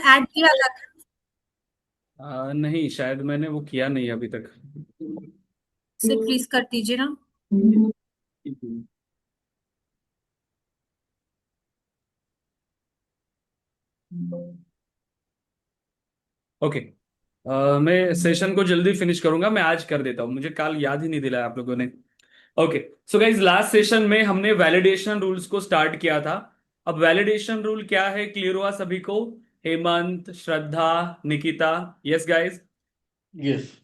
Add किया था? नहीं, शायद मैंने वो किया नहीं अभी तक। से प्लीज कर दीजिए ना। ओके। मैं सेशन को जल्दी फिनिश करूंगा, मैं आज कर देता हूँ, मुझे कल याद ही नहीं दिलाया आप लोगों ने। Okay. So guys, last session में हमने वैलिडेशन रूल्स को स्टार्ट किया था। अब वैलिडेशन रूल क्या है, क्लियर हुआ सभी को? हेमंत, श्रद्धा, निकिता, यस गाइज? यस।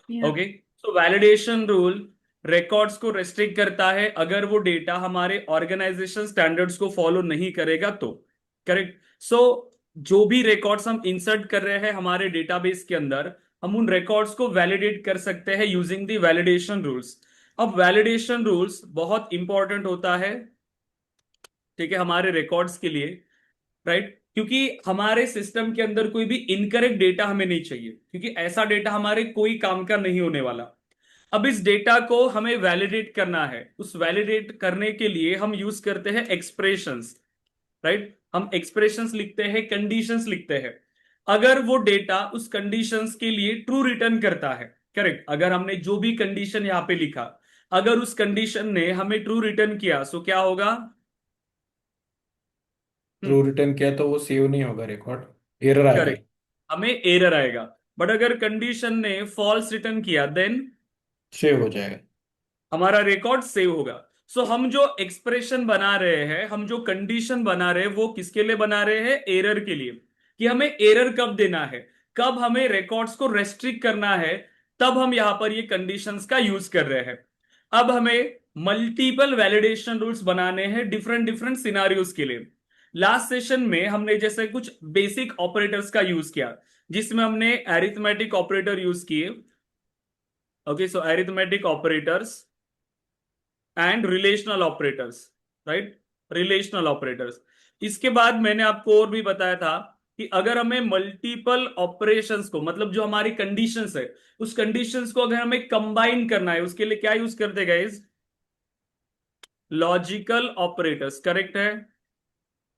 या ओके। सो वैलिडेशन रूल रिकॉर्ड्स को रेस्ट्रिक्ट करता है अगर वो डेटा हमारे ऑर्गेनाइजेशन स्टैंडर्ड्स को फॉलो नहीं करेगा तो। करेक्ट। सो जो भी रिकॉर्ड्स हम इंसर्ट कर रहे हैं हमारे डेटाबेस के अंदर, हम उन रिकॉर्ड्स को वैलिडेट कर सकते हैं यूजिंग द वैलिडेशन रूल्स। अब वैलिडेशन रूल्स बहुत इंपॉर्टेंट होता है, ठीक है, हमारे रिकॉर्ड्स के लिए। राइट, क्योंकि हमारे सिस्टम के अंदर कोई भी इनकरेक्ट डेटा हमें नहीं चाहिए, क्योंकि ऐसा डेटा हमारे कोई काम का नहीं होने वाला। अब इस डेटा को हमें वैलिडेट करना है, उस वैलिडेट करने के लिए हम यूज करते हैं एक्सप्रेशंस। राइट, हम एक्सप्रेशंस लिखते हैं, कंडीशंस लिखते हैं। अगर वो डेटा उस कंडीशंस के लिए ट्रू रिटर्न करता है, करेक्ट, अगर हमने जो भी कंडीशन यहां पे लिखा, अगर उस कंडीशन ने हमें ट्रू रिटर्न किया, सो क्या होगा? ट्रू रिटर्न किया तो वो सेव नहीं होगा रिकॉर्ड, एरर आएगा। करेक्ट, हमें एरर आएगा। बट अगर कंडीशन ने फॉल्स रिटर्न किया, देन सेव हो जाएगा। हमारा रिकॉर्ड सेव होगा। सो हम जो एक्सप्रेशन बना रहे हैं, हम जो कंडीशन बना रहे हैं, वो किसके लिए बना रहे हैं? एरर के लिए। कि हमें एरर कब देना है, कब हमें रिकॉर्ड्स को रेस्ट्रिक्ट करना है, तब हम यहां पर ये कंडीशंस का यूज कर रहे हैं। अब हमें मल्टीपल वैलिडेशन रूल्स बनाने हैं डिफरेंट डिफरेंट सिनारियोज के लिए। लास्ट सेशन में हमने जैसे कुछ बेसिक ऑपरेटर्स का यूज किया, जिसमें हमने अरिथमेटिक ऑपरेटर यूज किए। Okay, so arithmetic operators and relational operators. Right, relational operators. इसके बाद मैंने आपको और भी बताया था कि अगर हमें मल्टीपल ऑपरेशंस को, मतलब जो हमारी कंडीशंस है, उस कंडीशंस को अगर हमें कंबाइन करना है, उसके लिए क्या यूज करते गाइस? लॉजिकल ऑपरेटर्स, करेक्ट है?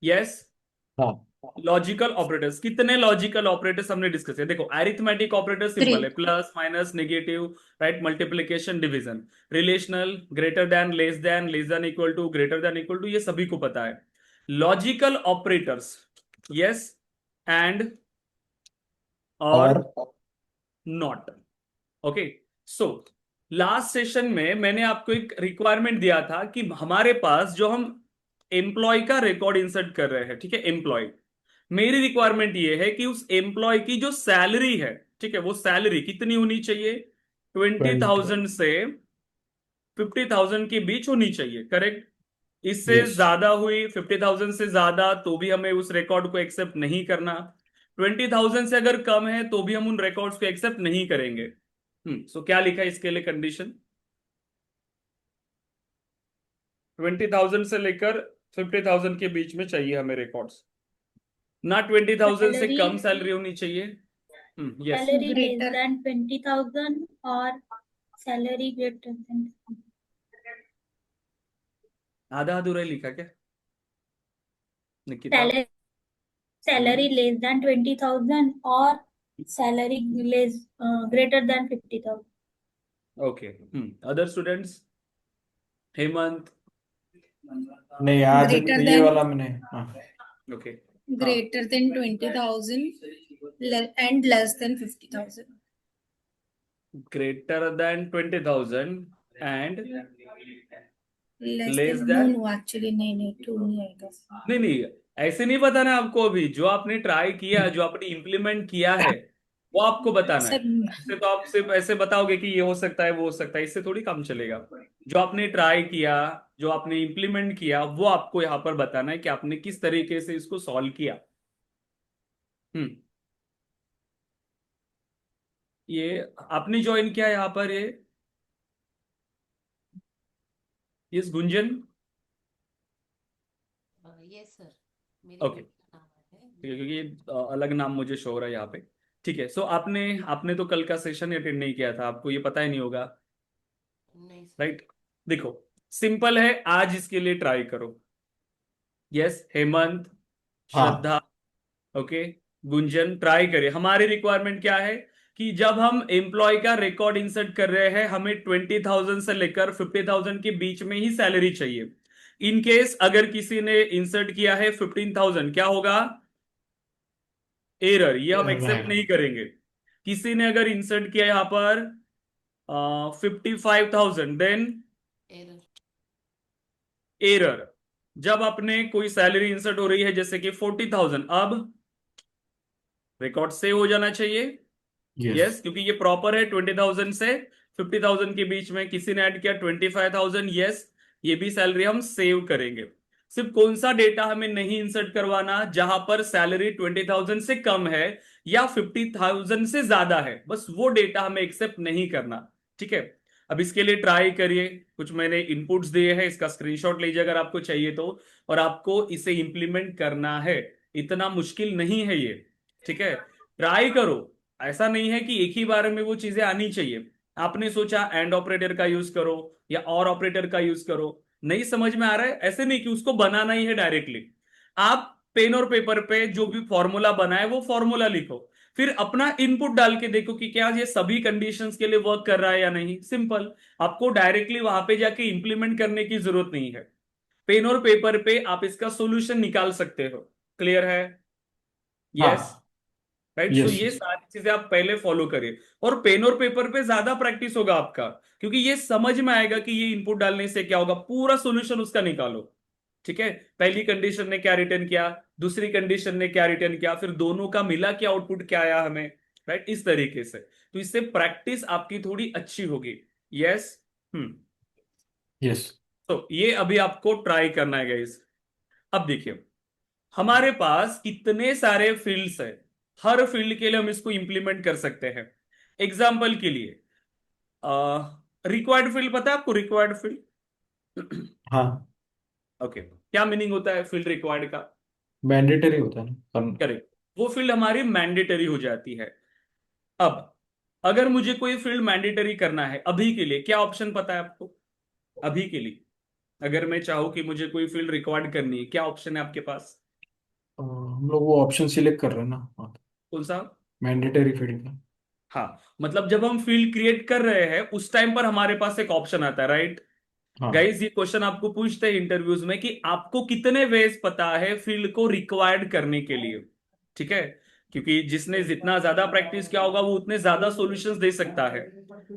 यस। हाँ। लॉजिकल ऑपरेटर्स, कितने लॉजिकल ऑपरेटर्स हमने डिस्कस किया? देखो, अरिथमेटिक ऑपरेटर थ्री। सिंपल है, plus minus negative, right, multiplication, division. Relational, greater than, less than equal to, greater than equal to, ये सभी को पता है। लॉजिकल ऑपरेटर्स, यस एंड और और not. Okay. So last session में मैंने आपको एक रिक्वायरमेंट दिया था कि हमारे पास जो हम एम्प्लॉय का रिकॉर्ड इंसर्ट कर रहे हैं, ठीक है, एम्प्लॉय, मेरी रिक्वायरमेंट ये है कि उस एम्प्लॉय की जो सैलरी है, ठीक है, वो सैलरी कितनी होनी चाहिए? ट्वेंटी 20। थाउजेंड से 50,000 के बीच होनी चाहिए, करेक्ट? इससे यस। ज्यादा हुई, 50,000 से ज्यादा, तो भी हमें उस रिकॉर्ड को एक्सेप्ट नहीं करना। 20,000 से अगर कम है तो भी हम उन रिकॉर्ड्स को एक्सेप्ट नहीं करेंगे। सो क्या लिखा है इसके लिए कंडीशन? 20,000 से लेकर 50,000 के बीच में चाहिए हमें रिकॉर्ड्स, ना 20,000 से सैलरी कम सैलरी होनी चाहिए। Yes. Salary less greater. Than 20,000 और सैलरी ग्रेटर देन। आधा अधूरा ही लिखा क्या, Nikita? Salary salary less than 20,000 और salary less greater then 50,000। Okay. Other students? Hemant? नहीं, आज ग्रेटर ये देन वाला मैंने। हाँ। ओके। हाँ, greater than 20,000 and less than 50,000। Greater than 20,000 and less less than no than. No, actually नहीं नहीं, टू नहीं आएगा। नहीं नहीं, ऐसे नहीं बताना आपको, अभी जो आपने ट्राई किया, जो आपने इम्प्लीमेंट किया है, वो आपको बताना है। सर, ऐसे तो आप सिर्फ ऐसे बताओगे कि ये हो सकता है, वो हो सकता है, इससे थोड़ी काम चलेगा। जो आपने ट्राई किया, जो आपने इम्प्लीमेंट किया, वो आपको यहाँ पर बताना है कि आपने किस तरीके से इसको सॉल्व किया। हम्म ये आपने ज्वाइन किया यहाँ पर, ये गुंजन? यस सर, मेरी ओके, बेटी का नाम है ठीक है, क्योंकि अलग नाम मुझे शो हो रहा है यहाँ पे। ठीक है, सो आपने आपने तो कल का सेशन अटेंड नहीं किया था, आपको ये पता ही नहीं होगा। नहीं सर। राइट, देखो, सिंपल है, आज इसके लिए ट्राई करो। यस हेमंत, हाँ। श्रद्धा, ओके, गुंजन ट्राई करिए। हमारी रिक्वायरमेंट क्या है कि जब हम एम्प्लॉय का रिकॉर्ड इंसर्ट कर रहे हैं हमें 20,000 से लेकर 50,000 के बीच में ही सैलरी चाहिए। इन केस अगर किसी ने इंसर्ट किया है 15,000, क्या होगा? एरर, ये हम एरर एक्सेप्ट रहेगा। नहीं करेंगे। किसी ने अगर इंसर्ट किया यहां पर 55,000, देन एरर। एरर। जब अपने कोई सैलरी इंसर्ट हो रही है जैसे कि 40,000, अब रिकॉर्ड सेव हो जाना चाहिए। यस। यस, क्योंकि ये प्रॉपर है 20,000 से 50,000 के बीच में। किसी ने ऐड किया 25,000, यस, ये भी सैलरी हम सेव करेंगे। सिर्फ कौन सा डेटा हमें नहीं इंसर्ट करवाना? जहां पर सैलरी 20,000 से कम है या 50,000 से ज्यादा है, बस वो डेटा हमें एक्सेप्ट नहीं करना। ठीक है, अब इसके लिए ट्राई करिए। कुछ मैंने इनपुट्स दिए हैं, इसका स्क्रीनशॉट लीजिए अगर आपको चाहिए तो, और आपको इसे इंप्लीमेंट करना है। इतना मुश्किल नहीं है ये। ठीक है, ट्राई करो। ऐसा नहीं है कि एक ही बार में वो चीजें आनी चाहिए। आपने सोचा एंड ऑपरेटर का यूज करो या और ऑपरेटर का यूज करो, नहीं समझ में आ रहा है, ऐसे नहीं कि उसको बनाना ही है डायरेक्टली। आप पेन और पेपर पे जो भी फॉर्मूला बनाए वो फॉर्मूला लिखो, फिर अपना इनपुट डाल के देखो कि क्या ये सभी कंडीशंस के लिए वर्क कर रहा है या नहीं। सिंपल। आपको डायरेक्टली वहां पे जाके इंप्लीमेंट करने की जरूरत नहीं है। पेन और पेपर पे आप इसका सॉल्यूशन निकाल सकते हो। क्लियर है? यस, हाँ। राइट। So yes. ये सारी चीजें आप पहले फॉलो करिए, और पेन और पेपर पे ज्यादा प्रैक्टिस होगा आपका, क्योंकि ये समझ में आएगा कि ये इनपुट डालने से क्या होगा। पूरा सॉल्यूशन उसका निकालो। ठीक है, पहली कंडीशन ने क्या रिटर्न किया, दूसरी कंडीशन ने क्या रिटर्न किया, फिर दोनों का मिला के आउटपुट क्या आया हमें, राइट, इस तरीके से। तो इससे प्रैक्टिस आपकी थोड़ी अच्छी होगी। यस। यस। तो ये अभी आपको ट्राई करना है गाइस। अब देखिए, हमारे पास कितने सारे फील्ड्स है, हर फील्ड के लिए हम इसको इंप्लीमेंट कर सकते हैं। एग्जाम्पल के लिए रिक्वायर्ड फील्ड पता है आपको? रिक्वायर्ड फील्ड हाँ। ओके, क्या मीनिंग होता है फील्ड रिक्वायर्ड का? मैंडेटरी होता है ना करना। करेक्ट, वो फील्ड हमारी मैंडेटरी हो जाती है। अब अगर मुझे कोई फील्ड मैंडेटरी करना है अभी के लिए, क्या ऑप्शन पता है आपको? अभी के लिए अगर मैं चाहूं कि मुझे कोई फील्ड रिक्वायर्ड करनी है, क्या ऑप्शन है आपके पास? हम लोग वो ऑप्शन सिलेक्ट कर रहे हैं ना, कौन सा? मैंडेटरी फील्ड का। हाँ, मतलब जब हम फील्ड क्रिएट कर रहे हैं उस टाइम पर हमारे पास एक ऑप्शन आता है, राइट। हाँ। गाइस, ये क्वेश्चन आपको पूछते हैं इंटरव्यूज में कि आपको कितने वेज पता है फील्ड को रिक्वायर्ड करने के लिए। ठीक है, क्योंकि जिसने जितना ज्यादा प्रैक्टिस किया होगा वो उतने ज्यादा सॉल्यूशंस दे सकता है।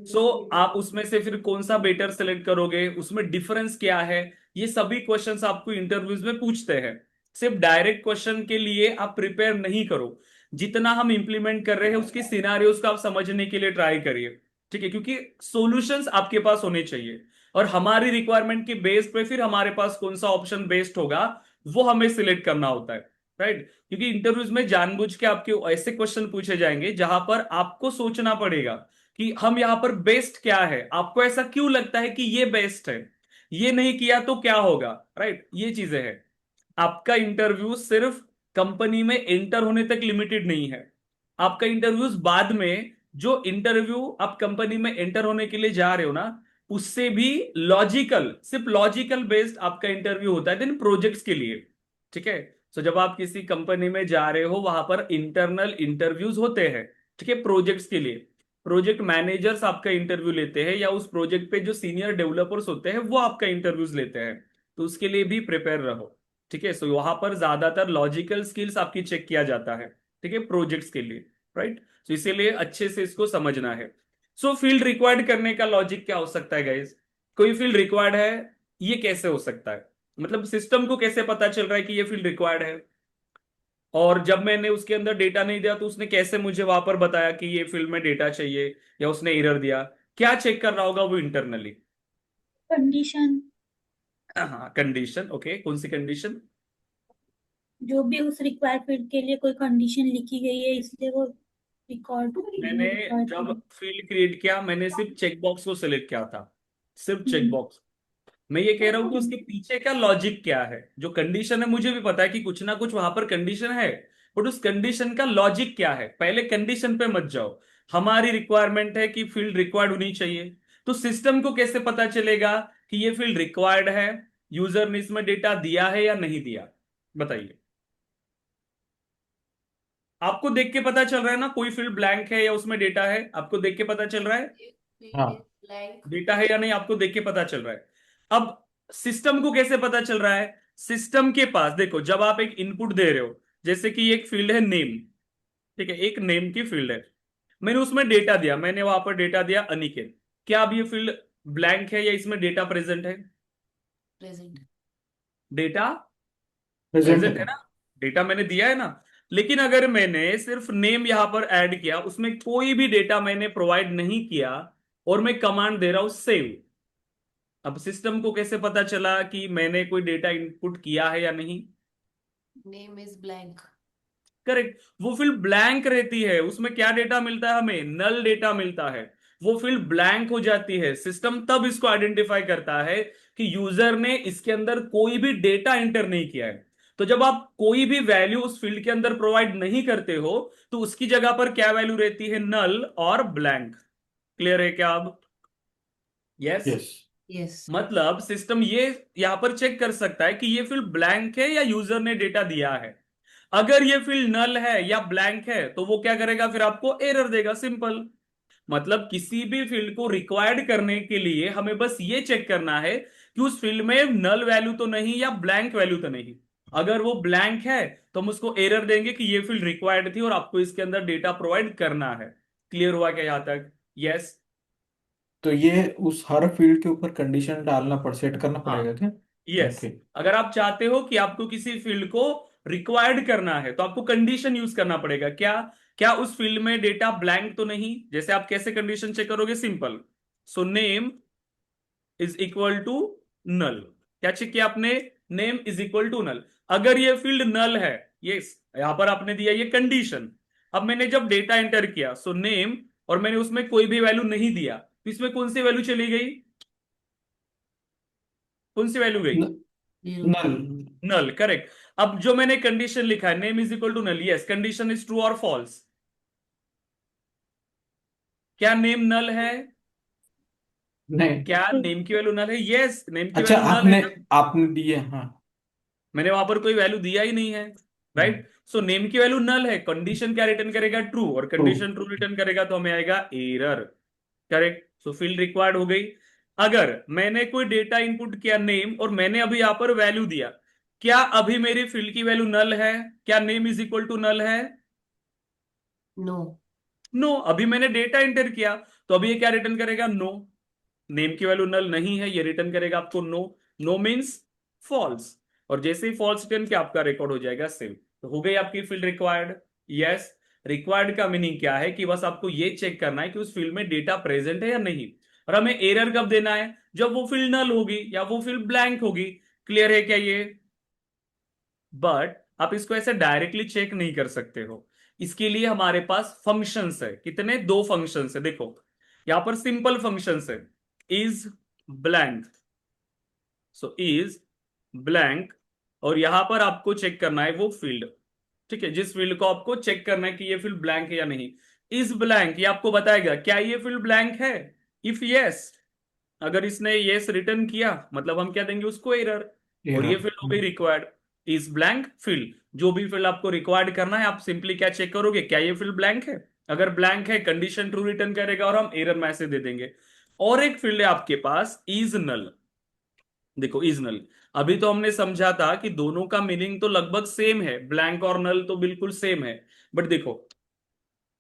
सो आप उसमें से फिर कौन सा बेटर सेलेक्ट करोगे, उसमें डिफरेंस क्या है, ये सभी क्वेश्चंस आपको इंटरव्यूज में पूछते हैं। सिर्फ डायरेक्ट क्वेश्चन के लिए आप प्रिपेयर नहीं करो, जितना हम इंप्लीमेंट कर रहे हैं उसकी सिनारियोज को आप समझने के लिए ट्राई करिए। ठीक है, क्योंकि सॉल्यूशंस आपके पास होने चाहिए, और हमारी रिक्वायरमेंट के बेस पे फिर हमारे पास कौन सा ऑप्शन बेस्ट होगा वो हमें सिलेक्ट करना होता है, राइट। क्योंकि इंटरव्यूज में जानबूझ के आपके ऐसे क्वेश्चन पूछे जाएंगे जहां पर आपको सोचना पड़ेगा कि हम यहां पर बेस्ट क्या है, आपको ऐसा क्यों लगता है कि ये बेस्ट है, ये नहीं किया तो क्या होगा, राइट, ये चीजें हैं। आपका इंटरव्यू सिर्फ कंपनी में एंटर होने तक लिमिटेड नहीं है। आपका इंटरव्यूज बाद में, जो इंटरव्यू आप कंपनी में एंटर होने के लिए जा रहे हो ना, उससे भी लॉजिकल, सिर्फ लॉजिकल बेस्ड आपका इंटरव्यू होता है देन प्रोजेक्ट्स के लिए। ठीक है, सो जब आप किसी कंपनी में जा रहे हो वहां पर इंटरनल इंटरव्यूज होते हैं। ठीक है, प्रोजेक्ट्स के लिए प्रोजेक्ट मैनेजर्स आपका इंटरव्यू लेते हैं, या उस प्रोजेक्ट पे जो सीनियर डेवलपर्स होते हैं वो आपका इंटरव्यूज लेते हैं। तो उसके लिए भी प्रिपेयर रहो। ठीक है, सो वहां पर ज्यादातर लॉजिकल स्किल्स आपकी चेक किया जाता है। ठीक है, प्रोजेक्ट्स के लिए, राइट। तो इसीलिए अच्छे से इसको समझना है। सो फील्ड रिक्वायर्ड करने का लॉजिक क्या हो सकता है गाइज? कोई फील्ड रिक्वायर्ड है, ये कैसे हो सकता है? मतलब सिस्टम को कैसे पता चल रहा है कि ये फील्ड रिक्वायर्ड है, और जब मैंने उसके अंदर डेटा नहीं दिया तो उसने कैसे मुझे वहां पर बताया कि ये फील्ड में डेटा चाहिए, या उसने एरर दिया? क्या चेक कर रहा होगा वो इंटरनली? कंडीशन, हाँ, कंडीशन। ओके, कौन सी कंडीशन? जो भी उस रिक्वायर्ड फील्ड के लिए कोई कंडीशन लिखी गई है इसलिए वो रिकॉर्ड मैंने रिक्वायर्ड जब फील्ड। फील्ड क्रिएट किया मैंने सिर्फ चेक बॉक्स को सिलेक्ट किया था, सिर्फ चेक हम्म। बॉक्स। मैं ये कह रहा हूं कि उसके पीछे का लॉजिक क्या है। जो कंडीशन है मुझे भी पता है कि कुछ ना कुछ वहां पर कंडीशन है, बट उस कंडीशन का लॉजिक क्या है, पहले कंडीशन पे मत जाओ। हमारी रिक्वायरमेंट है कि फील्ड रिक्वायर्ड होनी चाहिए, तो सिस्टम को कैसे पता चलेगा कि ये फील्ड रिक्वायर्ड है, यूजर ने इसमें डेटा दिया है या नहीं दिया? बताइए। आपको देख के पता चल रहा है ना कोई फील्ड ब्लैंक है या उसमें डेटा है? आपको देख के पता चल रहा है फील्ड हाँ। Is blank. डेटा है या नहीं, आपको देख के पता चल रहा है। अब सिस्टम को कैसे पता चल रहा है? सिस्टम के पास देखो, जब आप एक इनपुट दे रहे हो, जैसे कि एक फील्ड है नेम, ठीक है, एक नेम की फील्ड है, मैंने उसमें डेटा दिया, मैंने वहां पर डेटा दिया अनिकेत। क्या अब ये फील्ड ब्लैंक है या इसमें डेटा प्रेजेंट है? प्रेजेंट। डेटा प्रेजेंट प्रेजेंट है है। ना, डेटा मैंने दिया है ना। लेकिन अगर मैंने सिर्फ नेम यहां पर ऐड किया, उसमें कोई भी डेटा मैंने प्रोवाइड नहीं किया, और मैं कमांड दे रहा हूं सेव, अब सिस्टम को कैसे पता चला कि मैंने कोई डेटा इनपुट किया है या नहीं? Name is blank. करेक्ट, वो फील्ड ब्लैंक रहती है, उसमें क्या डेटा मिलता है हमें? नल डेटा मिलता है। वो फील्ड ब्लैंक हो जाती है, सिस्टम तब इसको आइडेंटिफाई करता है कि यूजर ने इसके अंदर कोई भी डेटा एंटर नहीं किया है। तो जब आप कोई भी वैल्यू उस फील्ड के अंदर प्रोवाइड नहीं करते हो, तो उसकी जगह पर क्या वैल्यू रहती है? नल और ब्लैंक। क्लियर है क्या अब? यस। यस। यस। मतलब सिस्टम ये यहां पर चेक कर सकता है कि ये फील्ड ब्लैंक है या यूजर ने डेटा दिया है। अगर ये फील्ड नल है या ब्लैंक है, तो वो क्या करेगा? फिर आपको एरर देगा, सिंपल। मतलब किसी भी फील्ड को रिक्वायर्ड करने के लिए हमें बस ये चेक करना है कि उस फील्ड में नल वैल्यू तो नहीं या ब्लैंक वैल्यू तो नहीं। अगर वो ब्लैंक है तो हम उसको एरर देंगे कि ये फील्ड रिक्वायर्ड थी और आपको इसके अंदर डेटा प्रोवाइड करना है। क्लियर हुआ क्या यहां तक? यस। तो ये उस हर फील्ड के ऊपर कंडीशन डालना पड़ सेट करना हाँ। पड़ेगा क्या? यस। ओके। अगर आप चाहते हो कि आपको किसी फील्ड को रिक्वायर्ड करना है, तो आपको कंडीशन यूज करना पड़ेगा। क्या? क्या उस फील्ड में डेटा ब्लैंक तो नहीं? जैसे आप कैसे कंडीशन चेक करोगे? Simple, so name is equal to null. क्या चेक किया आपने? Name is equal to null. अगर ये फील्ड नल है, यस, यहां पर आपने दिया ये कंडीशन। अब मैंने जब डेटा एंटर किया, सो नेम, और मैंने उसमें कोई भी वैल्यू नहीं दिया, तो इसमें कौन सी वैल्यू चली गई? कौन सी वैल्यू गई? जीरो। नल। Null, correct. अब जो मैंने कंडीशन लिखा है, name is equal to null, yes, condition is true और फॉल्स। क्या नेम नल है? नहीं। क्या नेम की वैल्यू नल है? यस, नेम की अच्छा, वैल्यू नल है आपने जब आपने दिए, हाँ। मैंने वहां पर कोई वैल्यू दिया ही नहीं है। हम्म। राइट, सो नेम की वैल्यू नल है, कंडीशन क्या रिटर्न करेगा? ट्रू, और ट्रू। कंडीशन ट्रू रिटर्न करेगा तो हमें आएगा error. Correct, so field required हो गई। अगर मैंने कोई डेटा इनपुट किया नेम, और मैंने अभी यहां पर वैल्यू दिया, क्या अभी मेरी फील्ड की वैल्यू नल है? क्या name is equal to null है? नो। नो, अभी मैंने डेटा एंटर किया, तो अभी ये क्या रिटर्न करेगा? नो। नेम की वैल्यू नल नहीं है, ये रिटर्न करेगा आपको नो। नो मीन्स फॉल्स, और जैसे ही फॉल्स रिटर्न किया, आपका रिकॉर्ड हो जाएगा सेव। तो हो गई आपकी फील्ड रिक्वायर्ड। यस। रिक्वायर्ड का मीनिंग क्या है? कि बस आपको ये चेक करना है कि उस फील्ड में डेटा प्रेजेंट है या नहीं। और हमें एरर कब देना है? जब वो फील्ड नल होगी या वो फील्ड ब्लैंक होगी। क्लियर है क्या ये? बट आप इसको ऐसे डायरेक्टली चेक नहीं कर सकते हो। इसके लिए हमारे पास फंक्शंस है। कितने? दो फंक्शंस है, देखो यहां पर सिंपल फंक्शंस है। Is blank, so is blank, और यहां पर आपको चेक करना है वो फील्ड, ठीक है, जिस फील्ड को आपको चेक करना है कि ये फील्ड ब्लैंक है या नहीं। इज ब्लैंक, ये आपको बताएगा क्या ये फील्ड ब्लैंक है। इफ यस, अगर इसने यस रिटर्न किया, मतलब हम क्या देंगे उसको? एरर। और ये एरर। फील्ड हो गई रिक्वायर्ड। इज ब्लैंक फील्ड, जो भी फील्ड आपको रिक्वायर्ड करना है, आप सिंपली क्या चेक करोगे? क्या ये फील्ड ब्लैंक है? अगर ब्लैंक है, कंडीशन ट्रू रिटर्न करेगा और हम एरर मैसेज दे देंगे। और एक फील्ड है आपके पास, इज नल। देखो इज नल, अभी तो हमने समझा था कि दोनों का मीनिंग तो लगभग सेम है, ब्लैंक और नल तो बिल्कुल सेम है। बट देखो,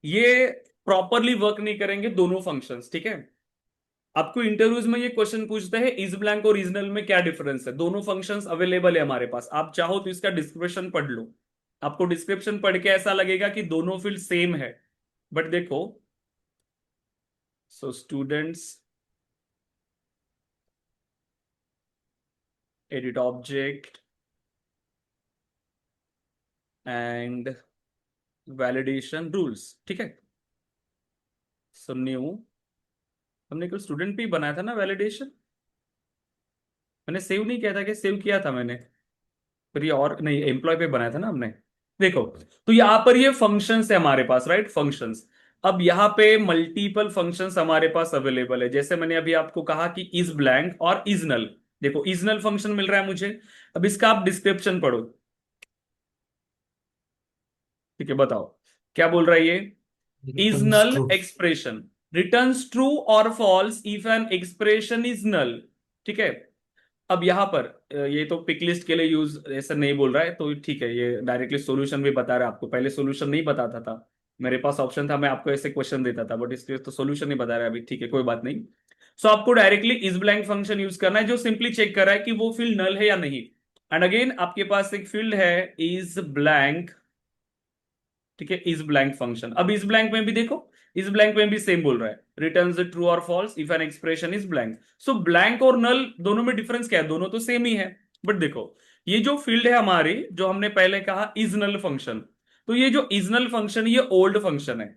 ये प्रॉपरली वर्क नहीं करेंगे दोनों फंक्शंस, ठीक है। आपको इंटरव्यूज में ये क्वेश्चन पूछते हैं, इज ब्लैंक और इज नल में क्या डिफरेंस है? दोनों फंक्शंस अवेलेबल है हमारे पास, आप चाहो तो इसका डिस्क्रिप्शन पढ़ लो। आपको डिस्क्रिप्शन पढ़ के ऐसा लगेगा कि दोनों फील्ड सेम है, बट देखो, so students, edit object and validation rules, ठीक है। सो न्यू, हमने कल स्टूडेंट पे ही बनाया था ना वैलिडेशन, मैंने सेव नहीं किया था? कि सेव किया था मैंने? फिर ये और नहीं, एम्प्लॉय पे बनाया था ना हमने। देखो, तो यहां पर ये फंक्शंस है हमारे पास, राइट, फंक्शंस। अब यहाँ पे मल्टीपल फंक्शंस हमारे पास अवेलेबल है, जैसे मैंने अभी आपको कहा कि इज ब्लैंक और इज नल। देखो इज नल फंक्शन मिल रहा है मुझे, अब इसका आप डिस्क्रिप्शन पढ़ो, ठीक है, बताओ। क्या बोल रहा है ये? Is Returns null true. Expression returns true और false if an expression is null. ठीक है, अब यहां पर ये तो पिक लिस्ट के लिए यूज ऐसा नहीं बोल रहा है, तो ठीक है, ये डायरेक्टली सॉल्यूशन भी बता रहा है आपको। पहले सॉल्यूशन नहीं बताता था, मेरे पास ऑप्शन था, मैं आपको ऐसे क्वेश्चन देता था, बट इसलिए तो सॉल्यूशन नहीं बता रहा है अभी। ठीक है, कोई बात नहीं। सो आपको directly is blank function use करना है, जो सिंपली चेक कर रहा है कि वो फील्ड नल है या नहीं। एंड अगेन आपके पास एक फील्ड है इज ब्लैंक। ठीक है, इज ब्लैंक फंक्शन। अब इज ब्लैंक में भी देखो, इस ब्लैंक में भी सेम बोल रहा है, रिटर्न्स ट्रू और false if an expression is blank. So blank और नल दोनों में डिफरेंस क्या है? दोनों तो सेम ही है। बट देखो, ये जो फील्ड है हमारी, जो हमने पहले कहा इज नल फंक्शन, तो ये जो इज नल फंक्शन ये ओल्ड फंक्शन है।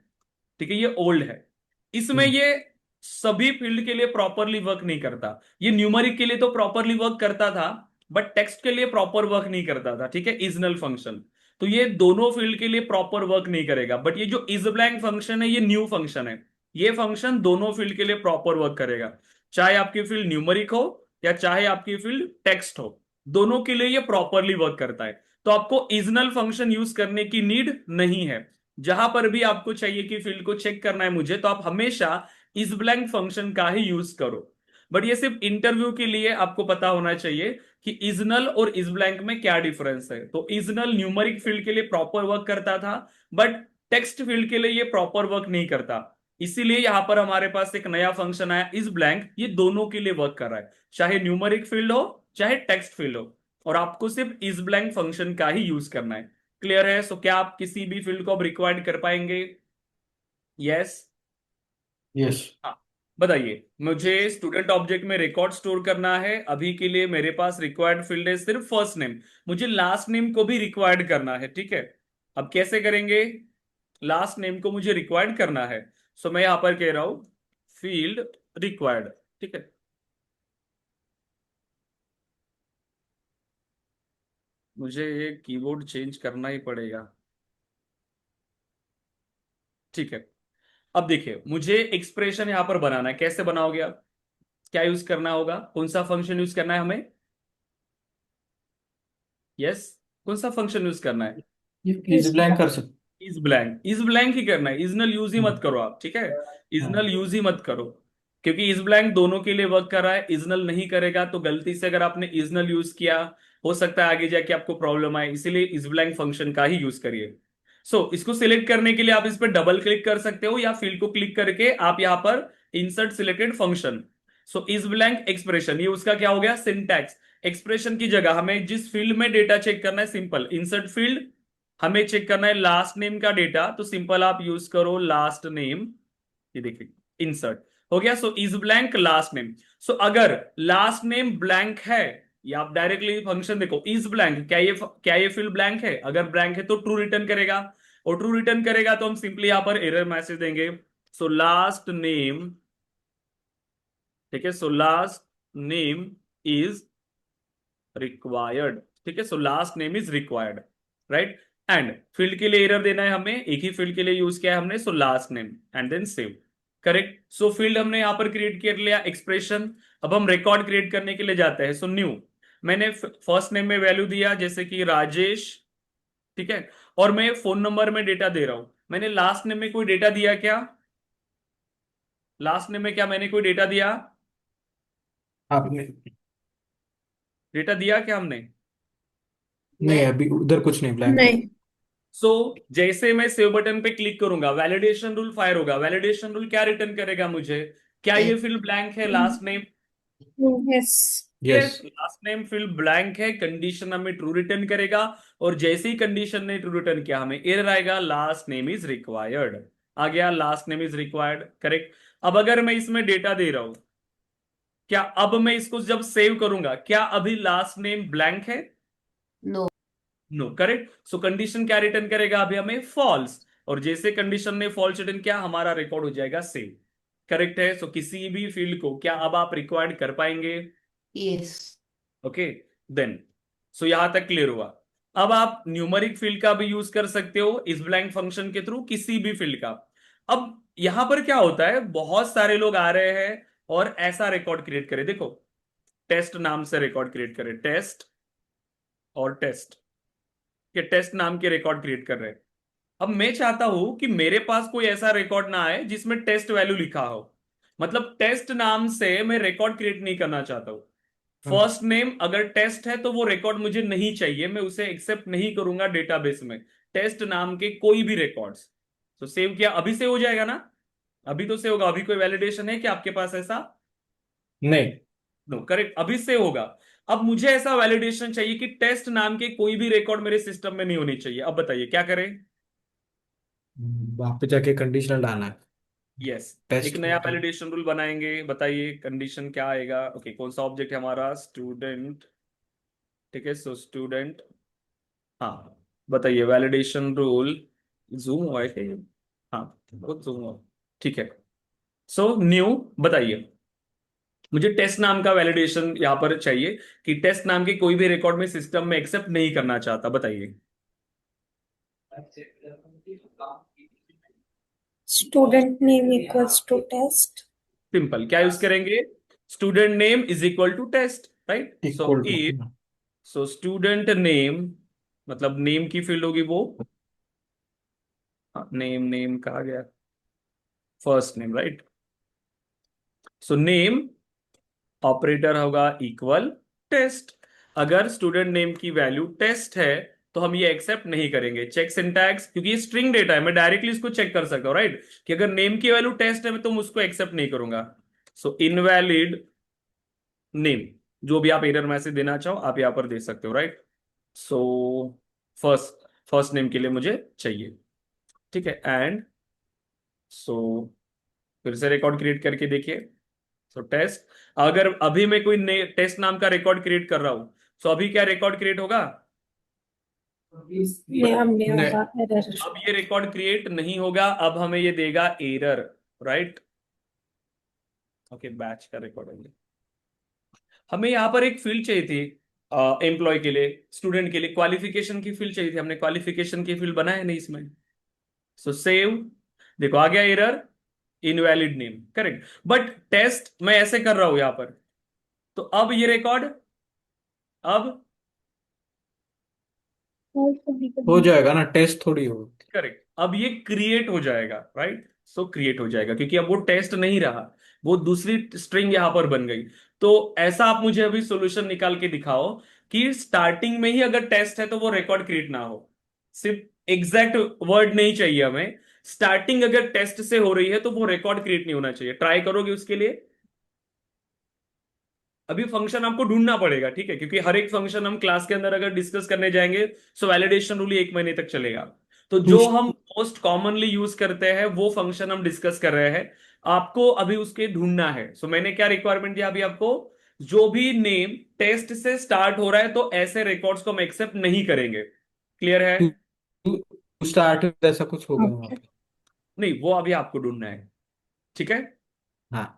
ठीक है, ये ओल्ड है। इसमें हम्म। ये सभी फील्ड के लिए प्रॉपरली वर्क नहीं करता। ये न्यूमेरिक के लिए तो प्रॉपरली वर्क करता था, बट टेक्स्ट के लिए प्रॉपर वर्क नहीं करता था। ठीक है, इज नल फंक्शन, तो ये दोनों फील्ड के लिए प्रॉपर वर्क नहीं करेगा। बट ये जो इज ब्लैंक फंक्शन है ये न्यू फंक्शन है, ये फंक्शन दोनों फील्ड के लिए प्रॉपर वर्क करेगा। चाहे आपकी फील्ड न्यूमेरिक हो या चाहे आपकी फील्ड टेक्स्ट हो, दोनों के लिए ये प्रॉपरली वर्क करता है। तो आपको इजनल फंक्शन यूज करने की नीड नहीं है। जहां पर भी आपको चाहिए कि फील्ड को चेक करना है मुझे, तो आप हमेशा इस ब्लैंक फंक्शन का ही यूज करो। बट ये सिर्फ इंटरव्यू के लिए आपको पता होना चाहिए कि इजनल और इज ब्लैंक में क्या डिफरेंस है। तो इजनल न्यूमेरिक फील्ड के लिए प्रॉपर वर्क करता था, बट टेक्स्ट फील्ड के लिए ये प्रॉपर वर्क नहीं करता। इसीलिए यहां पर हमारे पास एक नया फंक्शन आया इज ब्लैंक, ये दोनों के लिए वर्क कर रहा है, चाहे न्यूमेरिक फील्ड हो चाहे टेक्स्ट फील्ड हो। और आपको सिर्फ इज ब्लैंक फंक्शन का ही यूज करना है। क्लियर है? सो क्या आप किसी भी फील्ड को अब रिक्वायर्ड कर पाएंगे? यस? Yes. हाँ, बताइए। मुझे स्टूडेंट ऑब्जेक्ट में रिकॉर्ड स्टोर करना है। अभी के लिए मेरे पास रिक्वायर्ड फील्ड है सिर्फ फर्स्ट नेम, मुझे लास्ट नेम को भी रिक्वायर्ड करना है। ठीक है, अब कैसे करेंगे? लास्ट नेम को मुझे रिक्वायर्ड करना है, सो मैं यहां पर कह रहा हूं फील्ड रिक्वायर्ड। ठीक है, मुझे ये कीबोर्ड चेंज करना ही पड़ेगा। ठीक है, अब देखिए, मुझे एक्सप्रेशन यहां पर बनाना है। कैसे बनाओगे आप? क्या यूज करना होगा? कौन सा फंक्शन यूज करना है हमें? यस, कौन सा फंक्शन यूज करना है? इज ब्लैंक कर सकते। इज ब्लैंक, इज ब्लैंक ही करना है, इजनल यूज ही मत करो आप। ठीक है, इजनल हाँ। यूज ही मत करो, क्योंकि इज ब्लैंक दोनों के लिए वर्क कर रहा है। इजनल नहीं करेगा तो गलती से अगर आपने इजनल यूज किया, हो सकता है आगे जाके आपको प्रॉब्लम आए। इसीलिए इज ब्लैंक फंक्शन का ही यूज करिए। सो इसको सिलेक्ट करने के लिए आप इस पर डबल क्लिक कर सकते हो, या फील्ड को क्लिक करके आप यहां पर insert selected function. So is blank expression, ये उसका क्या हो गया? सिंटैक्स। एक्सप्रेशन की जगह हमें जिस फील्ड में डेटा चेक करना है, सिंपल इंसर्ट फील्ड, हमें चेक करना है लास्ट नेम का डेटा, तो सिंपल आप यूज करो लास्ट नेम। ये देखिए, इंसर्ट हो गया। So is blank last name. So अगर लास्ट नेम ब्लैंक है, या आप डायरेक्टली फंक्शन देखो इज ब्लैंक, क्या ये फील्ड ब्लैंक है? अगर ब्लैंक है तो ट्रू रिटर्न करेगा, और ट्रू रिटर्न करेगा तो हम सिंपली यहां पर एरर मैसेज देंगे। सो लास्ट नेम, ठीक है, सो लास्ट नेम इज रिक्वायर्ड। ठीक है, सो last name is required, right. And field के लिए एरर देना है हमें, एक ही फील्ड के लिए यूज किया है हमने, so last name and then save. Correct. So field हमने यहां पर क्रिएट कर लिया, एक्सप्रेशन। अब हम रिकॉर्ड क्रिएट करने के लिए जाते हैं। सो न्यू, मैंने फर्स्ट नेम में वैल्यू दिया जैसे कि राजेश। ठीक है, और मैं फोन नंबर में डेटा दे रहा हूं। मैंने लास्ट नेम में कोई डेटा दिया क्या? लास्ट नेम में क्या मैंने कोई डेटा दिया? आपने डेटा दिया क्या हमने? नहीं, अभी उधर कुछ नहीं, ब्लैंक है। नहीं। सो जैसे मैं सेव बटन पे क्लिक करूंगा, वैलिडेशन रूल फायर होगा। वैलिडेशन रूल क्या रिटर्न करेगा मुझे? क्या ये फील्ड ब्लैंक है? Last name, yes. Yes. Last name field blank है, कंडीशन हमें ट्रू रिटर्न करेगा। और जैसे ही कंडीशन ने ट्रू रिटर्न किया, हमें एरर आएगा लास्ट नेम इज रिक्वायर्ड। आ गया last name is required, correct. अब अगर मैं इसमें डेटा दे रहा हूं, क्या अब मैं इसको जब सेव करूंगा, क्या अभी लास्ट नेम ब्लैंक है? No. No, correct. So condition क्या रिटर्न करेगा अभी हमें? फॉल्स। और जैसे कंडीशन ने फॉल्स रिटर्न किया, हमारा रिकॉर्ड हो जाएगा सेव। करेक्ट है। सो किसी भी फील्ड को क्या अब आप रिक्वायर्ड कर पाएंगे? यस। ओके, देन सो यहां तक क्लियर हुआ। अब आप न्यूमेरिक फील्ड का भी यूज कर सकते हो इस ब्लैंक फंक्शन के थ्रू, किसी भी फील्ड का। अब यहां पर क्या होता है, बहुत सारे लोग आ रहे हैं और ऐसा रिकॉर्ड क्रिएट करे। देखो, टेस्ट नाम से रिकॉर्ड क्रिएट करे, टेस्ट और टेस्ट के टेस्ट नाम के रिकॉर्ड क्रिएट कर रहे हैं। अब मैं चाहता हूं कि मेरे पास कोई ऐसा रिकॉर्ड ना आए जिसमें टेस्ट वैल्यू लिखा हो, मतलब टेस्ट नाम से मैं रिकॉर्ड क्रिएट नहीं करना चाहता हूं। हाँ। फर्स्ट नेम अगर टेस्ट है तो वो रिकॉर्ड मुझे नहीं चाहिए, मैं उसे एक्सेप्ट नहीं करूंगा डेटाबेस में, टेस्ट नाम के कोई भी रिकॉर्ड्स। तो सेव किया, अभी से हो जाएगा ना? अभी तो से होगा, अभी कोई वैलिडेशन है कि आपके पास ऐसा? नहीं। नो, करेक्ट, अभी से होगा। अब मुझे ऐसा वैलिडेशन चाहिए कि टेस्ट नाम के कोई भी रिकॉर्ड मेरे सिस्टम में नहीं होनी चाहिए। अब बताइए क्या करें? वहां पे जाके कंडीशनल डालना है। यस, एक टेस्ट नया वैलिडेशन रूल बनाएंगे। बताइए कंडीशन क्या आएगा? ओके, कौन सा ऑब्जेक्ट है हमारा? स्टूडेंट। ठीक है, सो स्टूडेंट। हाँ, बताइए वैलिडेशन रूल। जूम हुआ है क्या ये? हाँ, बहुत जूम हुआ। ठीक है, सो न्यू। बताइए, मुझे टेस्ट नाम का वैलिडेशन यहां पर चाहिए कि टेस्ट नाम के कोई भी रिकॉर्ड में सिस्टम में एक्सेप्ट नहीं करना चाहता। बताइए। Student name equals to test. Simple, क्या यूज करेंगे? Student name is equal to test, right? So equal to. If, so student name, मतलब नेम की फील्ड होगी वो, नेम, नेम कहा गया, first name, right? So name operator होगा equal test. अगर स्टूडेंट नेम की वैल्यू टेस्ट है तो हम ये एक्सेप्ट नहीं करेंगे। चेक सिंटैक्स, क्योंकि ये स्ट्रिंग डेटा है, मैं डायरेक्टली इसको चेक कर सकता हूं, राइट? कि अगर नेम की वैल्यू टेस्ट है तो मैं उसको एक्सेप्ट नहीं करूंगा। सो इनवैलिड नेम, जो भी आप एरर मैसेज देना चाहो आप यहां पर दे सकते हो, right? So first first name के लिए मुझे चाहिए, ठीक है। एंड सो फिर से रिकॉर्ड क्रिएट करके देखिए। सो टेस्ट, अगर अभी मैं कोई टेस्ट नाम का रिकॉर्ड क्रिएट कर रहा हूं, सो अभी क्या रिकॉर्ड क्रिएट होगा? नहीं, अब नहीं नहीं। होगा error. अब ये रिकॉर्ड क्रिएट नहीं होगा, अब हमें ये देगा एरर, राइट? ओके, बैच का रिकॉर्ड है। हमें यहाँ पर एक फील्ड चाहिए थी एम्प्लॉय के लिए, स्टूडेंट के लिए क्वालिफिकेशन की फील्ड चाहिए थी, हमने क्वालिफिकेशन की फील्ड बनाया नहीं इसमें। सो सेव, देखो आ गया error, invalid name, correct. But test मैं ऐसे कर रहा हूं यहां पर, तो अब ये रिकॉर्ड, अब हो जाएगा ना, टेस्ट थोड़ी हो। करेक्ट, अब ये क्रिएट हो जाएगा, राइट? सो क्रिएट हो जाएगा क्योंकि अब वो टेस्ट नहीं रहा, वो दूसरी स्ट्रिंग यहां पर बन गई। तो ऐसा आप मुझे अभी सॉल्यूशन निकाल के दिखाओ कि स्टार्टिंग में ही अगर टेस्ट है तो वो रिकॉर्ड क्रिएट ना हो। सिर्फ एग्जैक्ट वर्ड नहीं चाहिए हमें, स्टार्टिंग अगर टेस्ट से हो रही है तो वो रिकॉर्ड क्रिएट नहीं होना चाहिए। ट्राई करोगे उसके लिए? अभी फंक्शन आपको ढूंढना पड़ेगा, ठीक है, क्योंकि हर एक फंक्शन हम क्लास के अंदर अगर डिस्कस करने जाएंगे सो वैलिडेशन रूल 1 महीने तक चलेगा। तो जो हम मोस्ट कॉमनली यूज करते हैं वो फंक्शन हम डिस्कस कर रहे हैं, आपको अभी उसके ढूंढना है। सो मैंने क्या रिक्वायरमेंट दिया अभी आपको? जो भी नेम टेस्ट से स्टार्ट हो रहा है तो ऐसे रिकॉर्ड्स को हम एक्सेप्ट नहीं करेंगे। क्लियर है? स्टार्ट ऐसा कुछ होगा वहां पे। नहीं, वो अभी आपको ढूंढना है, ठीक है। हाँ।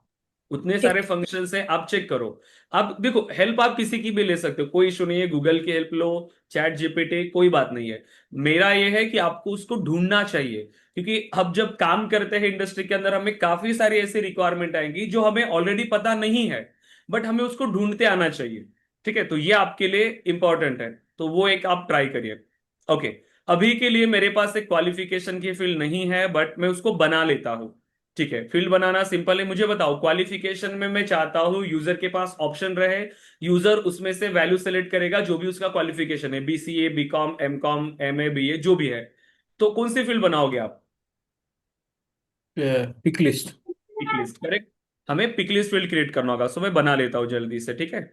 उतने सारे ठीक. फंक्शन है, आप चेक करो। अब देखो, हेल्प आप किसी की भी ले सकते हो, कोई इशू नहीं है, गूगल की हेल्प लो, चैट जीपीटी, कोई बात नहीं है। मेरा ये है कि आपको उसको ढूंढना चाहिए, क्योंकि अब जब काम करते हैं इंडस्ट्री के अंदर हमें काफी सारी ऐसी रिक्वायरमेंट आएंगी जो हमें ऑलरेडी पता नहीं है, बट हमें उसको ढूंढते आना चाहिए, ठीक है। तो ये आपके लिए इंपॉर्टेंट है, तो वो एक आप ट्राई करिए। ओके, अभी के लिए मेरे पास एक क्वालिफिकेशन की फील्ड नहीं है, बट मैं उसको बना लेता हूं, ठीक है। फील्ड बनाना सिंपल है। मुझे बताओ, क्वालिफिकेशन में मैं चाहता हूं यूजर के पास ऑप्शन रहे, यूजर उसमें से वैल्यू सेलेक्ट करेगा जो भी उसका क्वालिफिकेशन है, BCA, BCom, MCom, MA, BA, जो भी है। तो कौन सी फील्ड बनाओगे आप? Pick list. Pick list, correct. हमें पिक लिस्ट फील्ड क्रिएट करना होगा, सो मैं बना लेता हूं जल्दी से, ठीक है।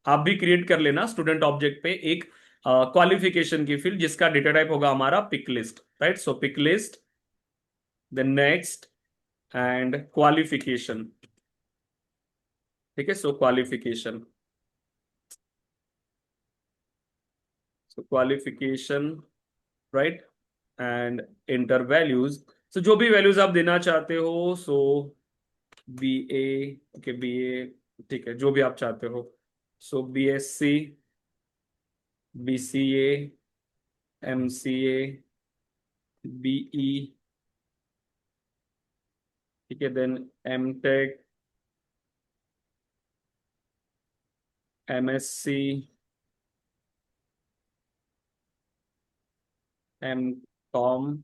आप भी क्रिएट कर लेना स्टूडेंट ऑब्जेक्ट पे एक क्वालिफिकेशन की फील्ड जिसका डेटा टाइप होगा हमारा pick list, right? So pick list, then next, and qualification, ठीक है। So qualification, so qualification, right? and enter values, so जो भी वैल्यूज आप देना चाहते हो, so B A, okay B A, ठीक है, जो भी आप चाहते हो। So B S C, B C A, M C A, B E, ठीक है, then M tech, M S C, M com,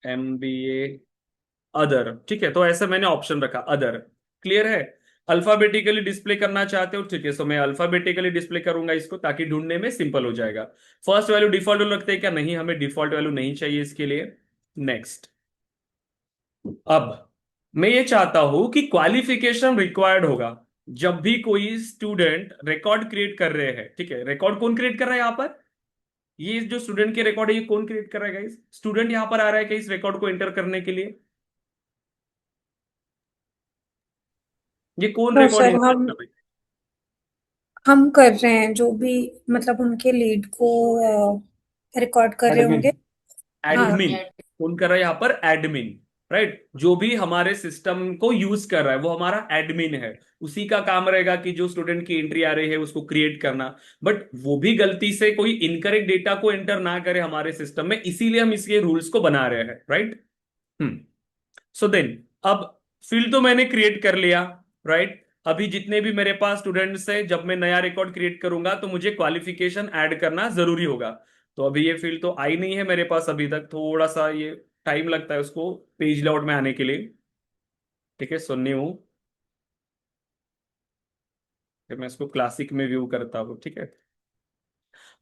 MBA other, ठीक है, तो ऐसे मैंने ऑप्शन रखा अदर। क्लियर है? अल्फाबेटिकली डिस्प्ले करना चाहते हो, ठीक है, सो मैं अल्फाबेटिकली डिस्प्ले करूंगा इसको, ताकि ढूंढने में सिंपल हो जाएगा। फर्स्ट वैल्यू डिफॉल्ट वैल्यू रखते हैं क्या? नहीं, हमें डिफॉल्ट वैल्यू नहीं चाहिए इसके लिए। नेक्स्ट। अब मैं ये चाहता हूं कि क्वालिफिकेशन रिक्वायर्ड होगा जब भी कोई स्टूडेंट रिकॉर्ड क्रिएट कर रहे हैं, ठीक है। रिकॉर्ड कौन क्रिएट कर रहा है यहाँ पर? ये जो स्टूडेंट के रिकॉर्ड है, ये कौन क्रिएट कर रहा है गाइस? स्टूडेंट यहाँ पर आ रहा है क्या इस रिकॉर्ड को एंटर करने के लिए? ये कौन नो रिकॉर्ड सर, इंसर्ट हम कर रहा है? हम कर रहे हैं जो भी, मतलब उनके लीड को रिकॉर्ड कर रहे एडमिन। होंगे। हाँ। एडमिन। कौन कर रहा है यहाँ पर? एडमिन। राइट, जो भी हमारे सिस्टम को यूज कर रहा है वो हमारा एडमिन है। उसी का काम रहेगा कि जो स्टूडेंट की एंट्री आ रही है उसको क्रिएट करना, बट वो भी गलती से कोई इनकरेक्ट डेटा को एंटर ना करे हमारे सिस्टम में, इसीलिए हम इसके रूल्स को बना रहे हैं। राइट। सो देन, अब फील्ड तो मैंने क्रिएट कर लिया। राइट। अभी जितने भी मेरे पास स्टूडेंट्स हैं, जब मैं नया रिकॉर्ड क्रिएट करूंगा तो मुझे क्वालिफिकेशन ऐड करना जरूरी होगा। तो अभी ये फील्ड तो आई नहीं है मेरे पास अभी तक, थोड़ा सा ये टाइम लगता है उसको पेज लेआउट में आने के लिए। ठीक है, सुननी हूं, फिर मैं इसको क्लासिक में व्यू करता हूं। ठीक है,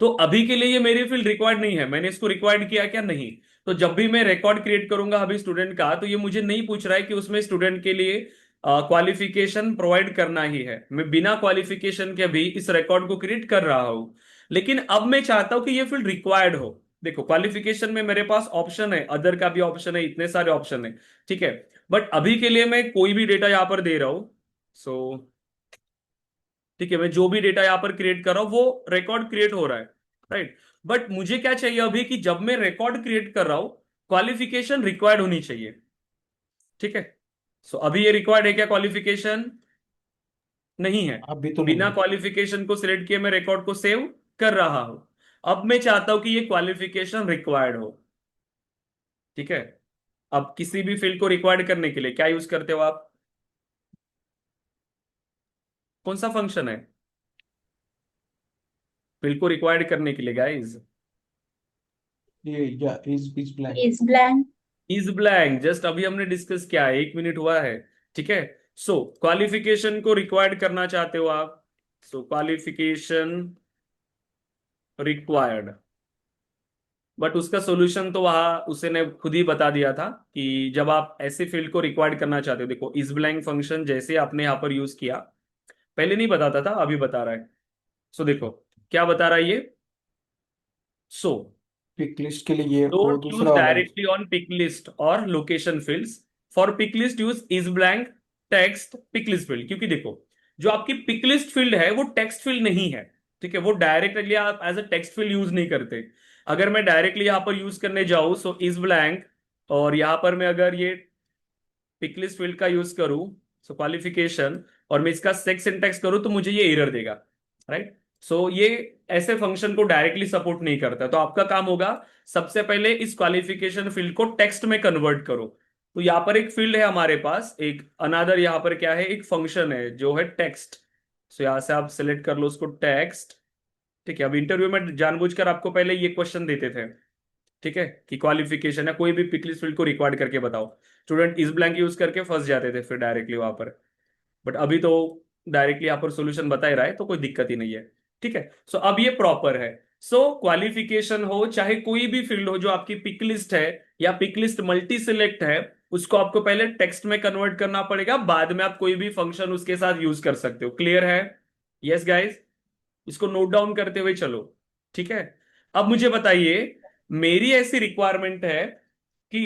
तो अभी के लिए ये मेरी फील्ड रिक्वायर्ड नहीं है। मैंने इसको रिक्वायर्ड किया क्या? नहीं। तो जब भी मैं रिकॉर्ड क्रिएट करूंगा अभी स्टूडेंट का, तो ये मुझे नहीं पूछ रहा है कि उसमें स्टूडेंट के लिए क्वालिफिकेशन प्रोवाइड करना ही है। मैं बिना क्वालिफिकेशन के भी इस रिकॉर्ड को क्रिएट कर रहा हूं। लेकिन अब मैं चाहता हूं कि ये फील्ड रिक्वायर्ड हो। देखो, क्वालिफिकेशन में मेरे पास ऑप्शन है, अदर का भी ऑप्शन है, इतने सारे ऑप्शन है। ठीक है, बट अभी के लिए मैं कोई भी डेटा यहां पर दे रहा हूं। सो ठीक है, मैं जो भी डेटा यहां पर क्रिएट कर रहा हूं वो रिकॉर्ड क्रिएट हो रहा है। राइट। बट मुझे क्या चाहिए अभी कि जब मैं रिकॉर्ड क्रिएट कर रहा हूं, क्वालिफिकेशन रिक्वायर्ड होनी चाहिए। ठीक है, सो अभी ये रिक्वायर्ड है क्या क्वालिफिकेशन? नहीं है। अभी तो नहीं बिना है। क्वालिफिकेशन को सिलेक्ट किए मैं रिकॉर्ड को सेव कर रहा हूं। अब मैं चाहता हूं कि ये क्वालिफिकेशन रिक्वायर्ड हो। ठीक है, अब किसी भी फील्ड को रिक्वायर्ड करने के लिए क्या यूज करते हो आप? कौन सा फंक्शन है फील्ड को रिक्वायर्ड करने के लिए गाइज? ये या is blank. is blank. Is blank. Just अभी हमने डिस्कस किया है, 1 मिनट हुआ है। ठीक है, सो क्वालिफिकेशन को रिक्वायर्ड करना चाहते हो आप, सो क्वालिफिकेशन रिक्वायर्ड। बट उसका सॉल्यूशन तो वहां उसने खुद ही बता दिया था कि जब आप ऐसे फील्ड को रिक्वायर्ड करना चाहते हो, देखो इज ब्लैंक फंक्शन जैसे आपने यहां पर यूज किया, पहले नहीं बताता था, अभी बता रहा है। सो देखो क्या बता रहा है ये। सो पिक लिस्ट के लिए ये, वो don't use दूसरा वाला है। directly on pick list or location fields. For pick list use is blank text pick list field, क्योंकि देखो जो आपकी पिक लिस्ट फील्ड है वो टेक्स्ट फील्ड नहीं है। ठीक है, वो डायरेक्टली आप as a text field use नहीं करते। अगर मैं डायरेक्टली यहां पर यूज करने जाऊं, सो इज ब्लैंक, और यहां पर मैं अगर ये पिक लिस्ट फील्ड का यूज करूं, सो क्वालिफिकेशन, और मैं इसका सेक्स सिंटैक्स करूं, तो मुझे ये एरर देगा। राइट। सो ये ऐसे फंक्शन को डायरेक्टली सपोर्ट नहीं करता। तो आपका काम होगा सबसे पहले इस क्वालिफिकेशन फील्ड को टेक्स्ट में कन्वर्ट करो। तो यहां पर एक फील्ड है हमारे पास, एक अनादर यहां पर क्या है, एक फंक्शन है जो है टेक्स्ट। सो यहां से आप सेलेक्ट कर लो उसको टेक्स्ट। ठीक है, अब इंटरव्यू में जानबूझकर आपको पहले ये क्वेश्चन देते थे, ठीक है, कि क्वालिफिकेशन या कोई भी पिकलिस्ट फील्ड को रिक्वायर्ड करके बताओ। स्टूडेंट इस ब्लैंक यूज करके फंस जाते थे फिर डायरेक्टली वहां पर। बट अभी तो डायरेक्टली यहाँ पर सोल्यूशन बता ही रहा है, तो कोई दिक्कत ही नहीं है। ठीक है, सो अब ये प्रॉपर है। सो क्वालिफिकेशन हो चाहे कोई भी फील्ड हो जो आपकी पिक लिस्ट है या पिक लिस्ट मल्टी सिलेक्ट है, उसको आपको पहले टेक्स्ट में कन्वर्ट करना पड़ेगा, बाद में आप कोई भी फंक्शन उसके साथ यूज कर सकते हो। क्लियर है? यस गाइस, इसको नोट डाउन करते हुए चलो। ठीक है, अब मुझे बताइए, मेरी ऐसी रिक्वायरमेंट है कि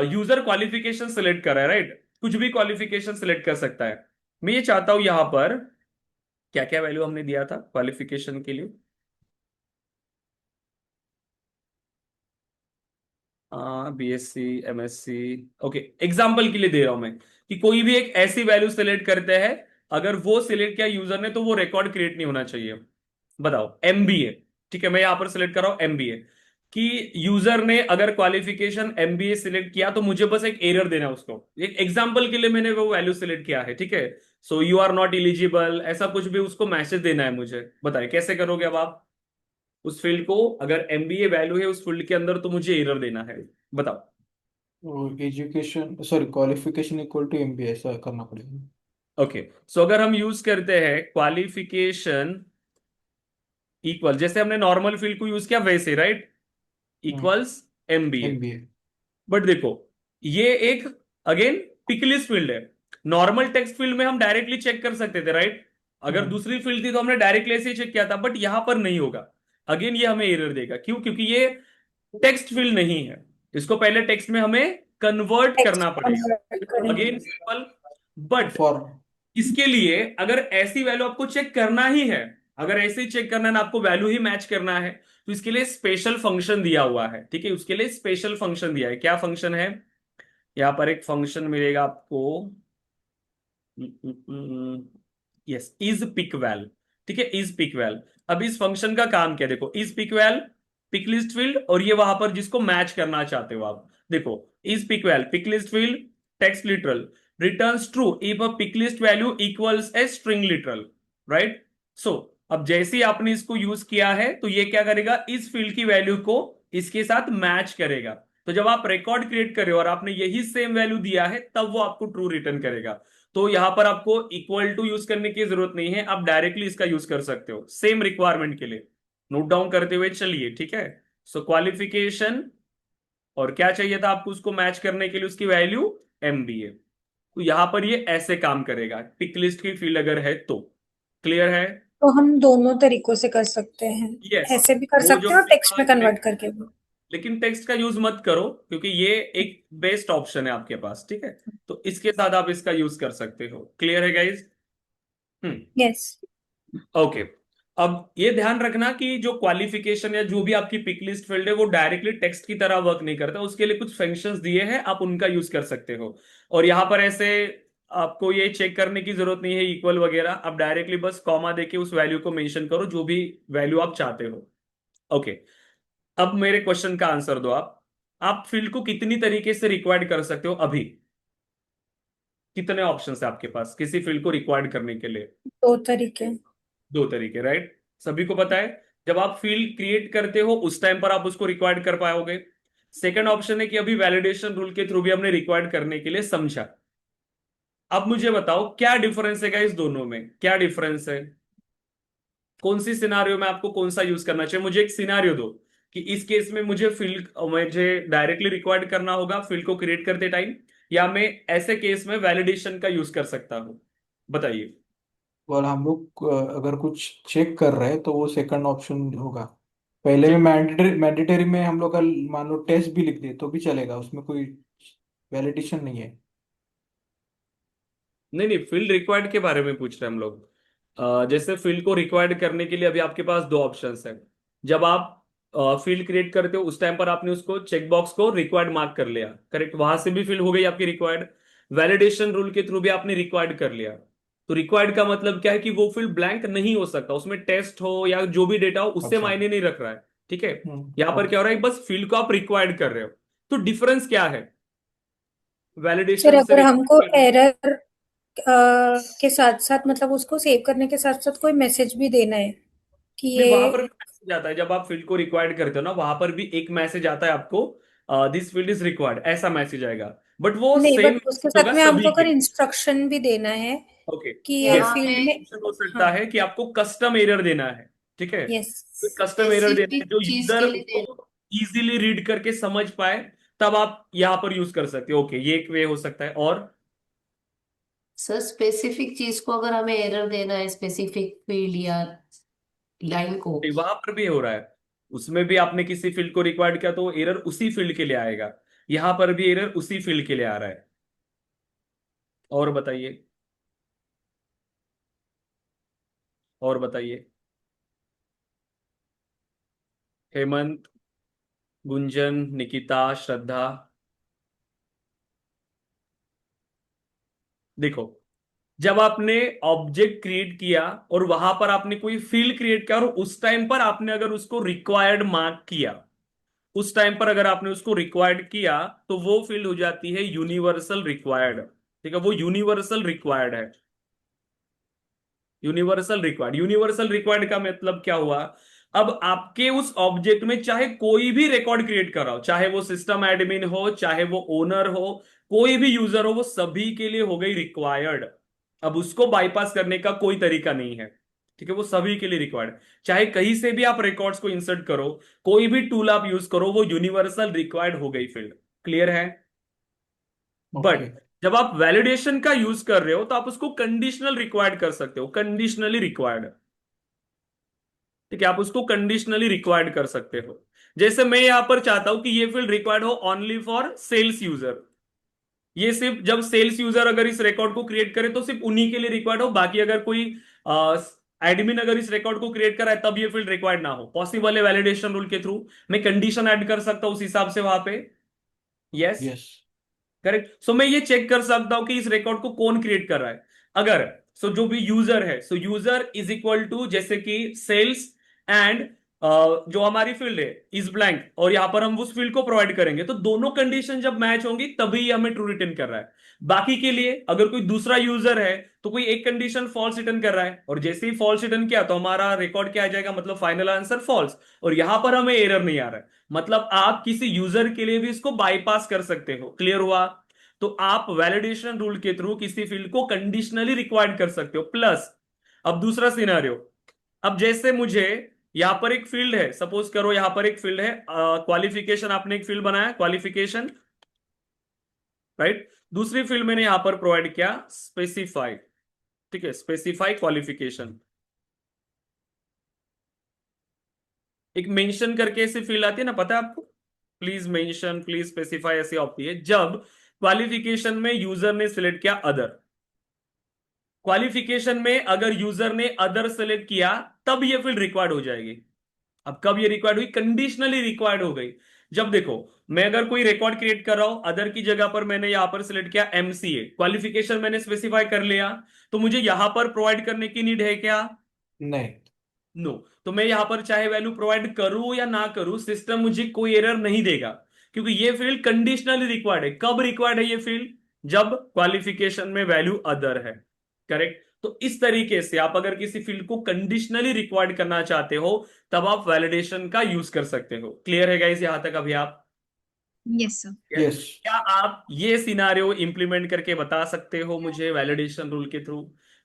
यूजर क्वालिफिकेशन सिलेक्ट कर रहा है, राइट, कुछ भी क्वालिफिकेशन सिलेक्ट कर सकता है। मैं ये चाहता हूं यहां पर क्या क्या वैल्यू हमने दिया था क्वालिफिकेशन के लिए, BSc MSc, ओके, एग्जाम्पल के लिए दे रहा हूं मैं कि कोई भी एक ऐसी वैल्यू सिलेक्ट करते हैं, अगर वो सिलेक्ट किया यूजर ने तो वो रिकॉर्ड क्रिएट नहीं होना चाहिए। बताओ, MBA। ठीक है, मैं यहां पर सिलेक्ट कर रहा हूं MBA, कि यूजर ने अगर क्वालिफिकेशन MBA सिलेक्ट किया तो मुझे बस एक एरर देना है उसको। एक एग्जांपल के लिए मैंने वो वैल्यू सिलेक्ट किया है। ठीक है, so you are not eligible, ऐसा कुछ भी उसको मैसेज देना है मुझे। बताइए कैसे करोगे अब आप उस फील्ड को, अगर MBA वैल्यू है उस फील्ड के अंदर तो मुझे एरर देना है। बताओ। Education sorry qualification equal to MBA ऐसा करना पड़ेगा। ओके, सो अगर हम यूज करते हैं क्वालिफिकेशन इक्वल, जैसे हमने नॉर्मल फील्ड को यूज किया वैसे, right, equals MBA. MBA. But देखो, ये एक अगेन पिकलिस्ट फील्ड है। नॉर्मल टेक्स्ट फील्ड में हम डायरेक्टली चेक कर सकते थे, राइट। अगर दूसरी फील्ड थी तो हमने डायरेक्टली ऐसे ही चेक किया था, बट यहां पर नहीं होगा। अगेन ये हमें एरर देगा, क्यों? क्योंकि ये टेक्स्ट फील्ड नहीं है। इसको पहले टेक्स्ट में हमें कन्वर्ट टेक्स्ट करना पड़ेगा। कन्वर्ट करेंगे। Again simple. बट फॉर इसके लिए अगर ऐसी वैल्यू आपको चेक करना ही है, अगर ऐसे ही चेक करना है ना, आपको वैल्यू ही मैच करना है, तो इसके लिए स्पेशल फंक्शन दिया हुआ है। ठीक है, उसके लिए स्पेशल फंक्शन दिया है। क्या फंक्शन है? यहां पर एक फंक्शन मिलेगा आपको, यस, इज पिक वैल। ठीक है, इज पिक वैल। अब इस फंक्शन का काम क्या है? देखो, is pick well pick list field, और ये वहां पर जिसको मैच करना चाहते हो आप, देखो, is pick well pick list field text literal returns true if a pick list value equals a string literal, right. So अब जैसे ही आपने इसको यूज किया है, तो ये क्या करेगा? इस फील्ड की वैल्यू को इसके साथ मैच करेगा। तो जब आप रिकॉर्ड क्रिएट कर रहे हो और आपने यही सेम वैल्यू दिया है, तब वो आपको ट्रू रिटर्न करेगा। तो यहां पर आपको इक्वल टू यूज करने की जरूरत नहीं है, आप डायरेक्टली इसका यूज कर सकते हो सेम रिक्वायरमेंट के लिए। नोट डाउन करते हुए चलिए, ठीक है। सो क्वालिफिकेशन, और क्या चाहिए था आपको उसको मैच करने के लिए? उसकी वैल्यू एमबीए। तो यहां पर ये ऐसे काम करेगा, टिक लिस्ट की फील्ड अगर है तो। क्लियर है? तो हम दोनों तरीकों से कर सकते हैं, यस। ऐसे भी कर वो जो सकते हैं और टेक्स्ट में कन्वर्ट करके भी। लेकिन टेक्स्ट का यूज मत करो, क्योंकि ये एक बेस्ट ऑप्शन है आपके पास। ठीक है, तो इसके साथ आप इसका यूज कर सकते हो। क्लियर है गाइज? हम्म। यस। ओके। अब ये ध्यान रखना कि जो क्वालिफिकेशन या जो भी आपकी पिक लिस्ट फील्ड है, वो डायरेक्टली टेक्स्ट की तरह वर्क नहीं करता। उसके लिए कुछ फंक्शंस दिए हैं, आप उनका यूज कर सकते हो। और यहां पर ऐसे आपको ये चेक करने की जरूरत नहीं है इक्वल वगैरह, आप डायरेक्टली बस कॉमा देके उस वैल्यू को मेंशन करो, जो भी वैल्यू आप चाहते हो। ओके, अब मेरे क्वेश्चन का आंसर दो आप फील्ड को कितनी तरीके से रिक्वायर्ड कर सकते हो अभी? कितने ऑप्शन है आपके पास किसी फील्ड को रिक्वायर्ड करने के लिए? 2 तरीके। 2 तरीके, राइट। सभी को पता है, जब आप फील्ड क्रिएट करते हो उस टाइम पर आप उसको रिक्वायर्ड कर पाओगे। सेकंड ऑप्शन है कि अभी वैलिडेशन रूल के थ्रू भी हमने रिक्वायर्ड करने के लिए समझा। अब मुझे बताओ क्या डिफरेंस है इस दोनों में? क्या डिफरेंस है? कौन सी सिनारियो में आपको कौन सा यूज करना चाहिए? मुझे एक सिनारियो दो कि इस केस में मुझे डायरेक्टली रिक्वायर्ड करना होगा फील्ड को क्रिएट करते टाइम, या मैं ऐसे केस में वैलिडेशन का यूज कर सकता हूं। बताइए। और हम लोग अगर कुछ चेक कर रहे हैं तो वो सेकंड ऑप्शन होगा। पहले में चेक। मैंडेटरी में हम लोग का मान लो टेस्ट भी लिख दे तो भी चलेगा, उसमें कोई वैलिडेशन नहीं है। नहीं नहीं, फील्ड रिक्वायर्ड के बारे में पूछ रहे हैं हम लोग। जैसे फील्ड को रिक्वायर्ड करने के लिए अभी आपके पास 2 ऑप्शंस है। जब आप फील्ड क्रिएट करते हो उस टाइम पर आपने उसको चेकबॉक्स को रिक्वायर्ड मार्क कर लिया, करेक्ट, वहां से भी फील्ड हो गई आपकी रिक्वायर्ड। वैलिडेशन रूल के थ्रू भी आपने रिक्वायर्ड कर लिया। तो रिक्वायर्ड का मतलब क्या है? कि वो फील्ड ब्लैंक नहीं हो सकता, उसमें टेस्ट हो या जो भी डेटा हो उससे अच्छा। मायने नहीं रख रहा है। ठीक है, यहां पर क्या हो ओके। रहा है? बस फील्ड को आप रिक्वायर्ड कर रहे हो। तो डिफरेंस क्या है फिर वैलिडेशन से अगर हमको रिक्वायर्ड? एरर के साथ साथ मतलब उसको सेव करने के साथ साथ कोई मैसेज भी देना है कि नहीं, ये। वहां पर भी मैसेज आता है। जब आप फील्ड को रिक्वायर्ड करते हो ना, वहां पर भी एक मैसेज आता है आपको, दिस फील्ड इज रिक्वायर्ड, ऐसा मैसेज आएगा। बट वो नहीं, सेम बट उसके होगा साथ में हमको सभी के अगर लिए। इंस्ट्रक्शन भी देना है ओके। कि ये यस, यहाँ पे फील्ड में। ऑप्शन हो सकता हाँ। है कि आपको कस्टम एरर देना है। ठीक है, यस। तो कस्टम एरर देना है स्पेसिफिक जो चीज यूजर के लिए देना। उसको इजीली रीड करके समझ पाए, तब आप यहां पर यूज कर सकते हो। ओके, ये एक वे हो सकता है। और सर स्पेसिफिक चीज को अगर हमें एरर देना है, स्पेसिफिक फील्ड या लाइन को। वहां पर भी हो रहा है, उसमें भी आपने किसी फील्ड को रिक्वायर्ड किया तो एरर उसी फील्ड के लिए आएगा। यहां पर भी एरर उसी फील्ड के लिए आ रहा है। और बताइए, और बताइए। हेमंत, गुंजन, निकिता, श्रद्धा। देखो, जब आपने ऑब्जेक्ट क्रिएट किया और वहां पर आपने कोई फील्ड क्रिएट किया, और उस टाइम पर आपने अगर उसको रिक्वायर्ड मार्क किया, उस टाइम पर अगर आपने उसको रिक्वायर्ड किया, तो वो फील्ड हो जाती है यूनिवर्सल रिक्वायर्ड। ठीक है, वो यूनिवर्सल रिक्वायर्ड है। यूनिवर्सल रिक्वायर्ड का मतलब क्या हुआ? अब आपके उस ऑब्जेक्ट में चाहे कोई भी रिकॉर्ड क्रिएट कर रहा हो, चाहे वो सिस्टम एडमिन हो, चाहे वो ओनर हो, कोई भी यूजर हो, वो सभी के लिए हो गई रिक्वायर्ड। अब उसको बाईपास करने का कोई तरीका नहीं है, ठीक है, वो सभी के लिए रिक्वायर्ड। चाहे कहीं से भी आप रिकॉर्ड्स को इंसर्ट करो, कोई भी टूल आप यूज करो, वो यूनिवर्सल रिक्वायर्ड हो गई फील्ड। क्लियर है? But okay. जब आप वैलिडेशन का यूज कर रहे हो तो आप उसको कंडीशनल रिक्वायर्ड कर सकते हो, कंडीशनली रिक्वायर्ड। ठीक है, आप उसको कंडीशनली रिक्वायर्ड कर सकते हो। जैसे मैं यहां पर चाहता हूं कि ये फील्ड रिक्वायर्ड हो ओनली फॉर सेल्स यूजर। ये सिर्फ जब सेल्स यूजर अगर इस रिकॉर्ड को क्रिएट करे तो सिर्फ उन्हीं के लिए रिक्वायर्ड हो, बाकी अगर कोई एडमिन अगर इस रिकॉर्ड को क्रिएट करा है तब ये फील्ड रिक्वायर्ड ना हो। पॉसिबल है वैलिडेशन रूल के थ्रू, मैं कंडीशन ऐड कर सकता हूं उस हिसाब से वहां पे। Yes, yes. करेक्ट। सो मैं ये चेक कर सकता हूं कि इस रिकॉर्ड को कौन क्रिएट कर रहा है। अगर जो भी यूजर है, यूजर इज इक्वल टू जैसे कि सेल्स एंड जो हमारी फील्ड है इज ब्लैंक, और यहां पर हम उस फील्ड को प्रोवाइड करेंगे, तो दोनों कंडीशन जब मैच होंगी तभी हमें ट्रू रिटर्न कर रहा है। बाकी के लिए अगर कोई दूसरा यूजर है तो कोई एक कंडीशन फॉल्स रिटर्न कर रहा है, और जैसे ही फॉल्स रिटर्न किया तो हमारा रिकॉर्ड क्या आ जाएगा, मतलब फाइनल आंसर फॉल्स, और यहां पर हमें एरर नहीं आ रहा है। मतलब आप किसी यूजर के लिए भी इसको बाईपास कर सकते हो। क्लियर हुआ? तो आप वैलिडेशन रूल के थ्रू किसी फील्ड को कंडीशनली रिक्वायर्ड कर सकते हो। प्लस अब दूसरा सिनेरियो, अब जैसे मुझे यहां पर एक फील्ड है, सपोज करो यहां पर एक फील्ड है क्वालिफिकेशन, आपने एक फील्ड बनाया क्वालिफिकेशन, राइट। दूसरी फील्ड मैंने यहां पर प्रोवाइड किया स्पेसिफाई। ठीक है, स्पेसिफाई क्वालिफिकेशन। एक मेंशन करके ऐसी फील्ड आती है ना, पता है आपको? प्लीज मेंशन, प्लीज स्पेसिफाई ऐसी आती है जब क्वालिफिकेशन में यूजर ने सिलेक्ट किया अदर। क्वालिफिकेशन में अगर यूजर ने अदर सेलेक्ट किया तब ये फील्ड रिक्वायर्ड हो जाएगी। अब कब ये रिक्वायर्ड हुई? कंडीशनली रिक्वायर्ड हो गई। जब देखो मैं अगर कोई रिकॉर्ड क्रिएट कर रहा हूं, अदर की जगह पर मैंने यहां पर सिलेक्ट किया एमसीए, क्वालिफिकेशन मैंने स्पेसिफाई कर लिया, तो मुझे यहां पर प्रोवाइड करने की नीड है क्या? नहीं। नो। तो मैं यहां पर चाहे वैल्यू प्रोवाइड करूं या ना करूं, सिस्टम मुझे कोई एरर नहीं देगा, क्योंकि ये फील्ड कंडीशनली रिक्वायर्ड है। कब रिक्वायर्ड है ये फील्ड? जब क्वालिफिकेशन में वैल्यू अदर है। करेक्ट। तो इस तरीके से आप अगर किसी फील्ड को कंडीशनली रिक्वायर्ड करना चाहते हो तब आप वैलिडेशन का यूज कर सकते हो। क्लियर है गाइस यहां तक अभी आप? Yes sir. Yes. यस। क्या आप ये सिनारियो इंप्लीमेंट करके बता सकते हो मुझे वैलिडेशन रूल के थ्रू?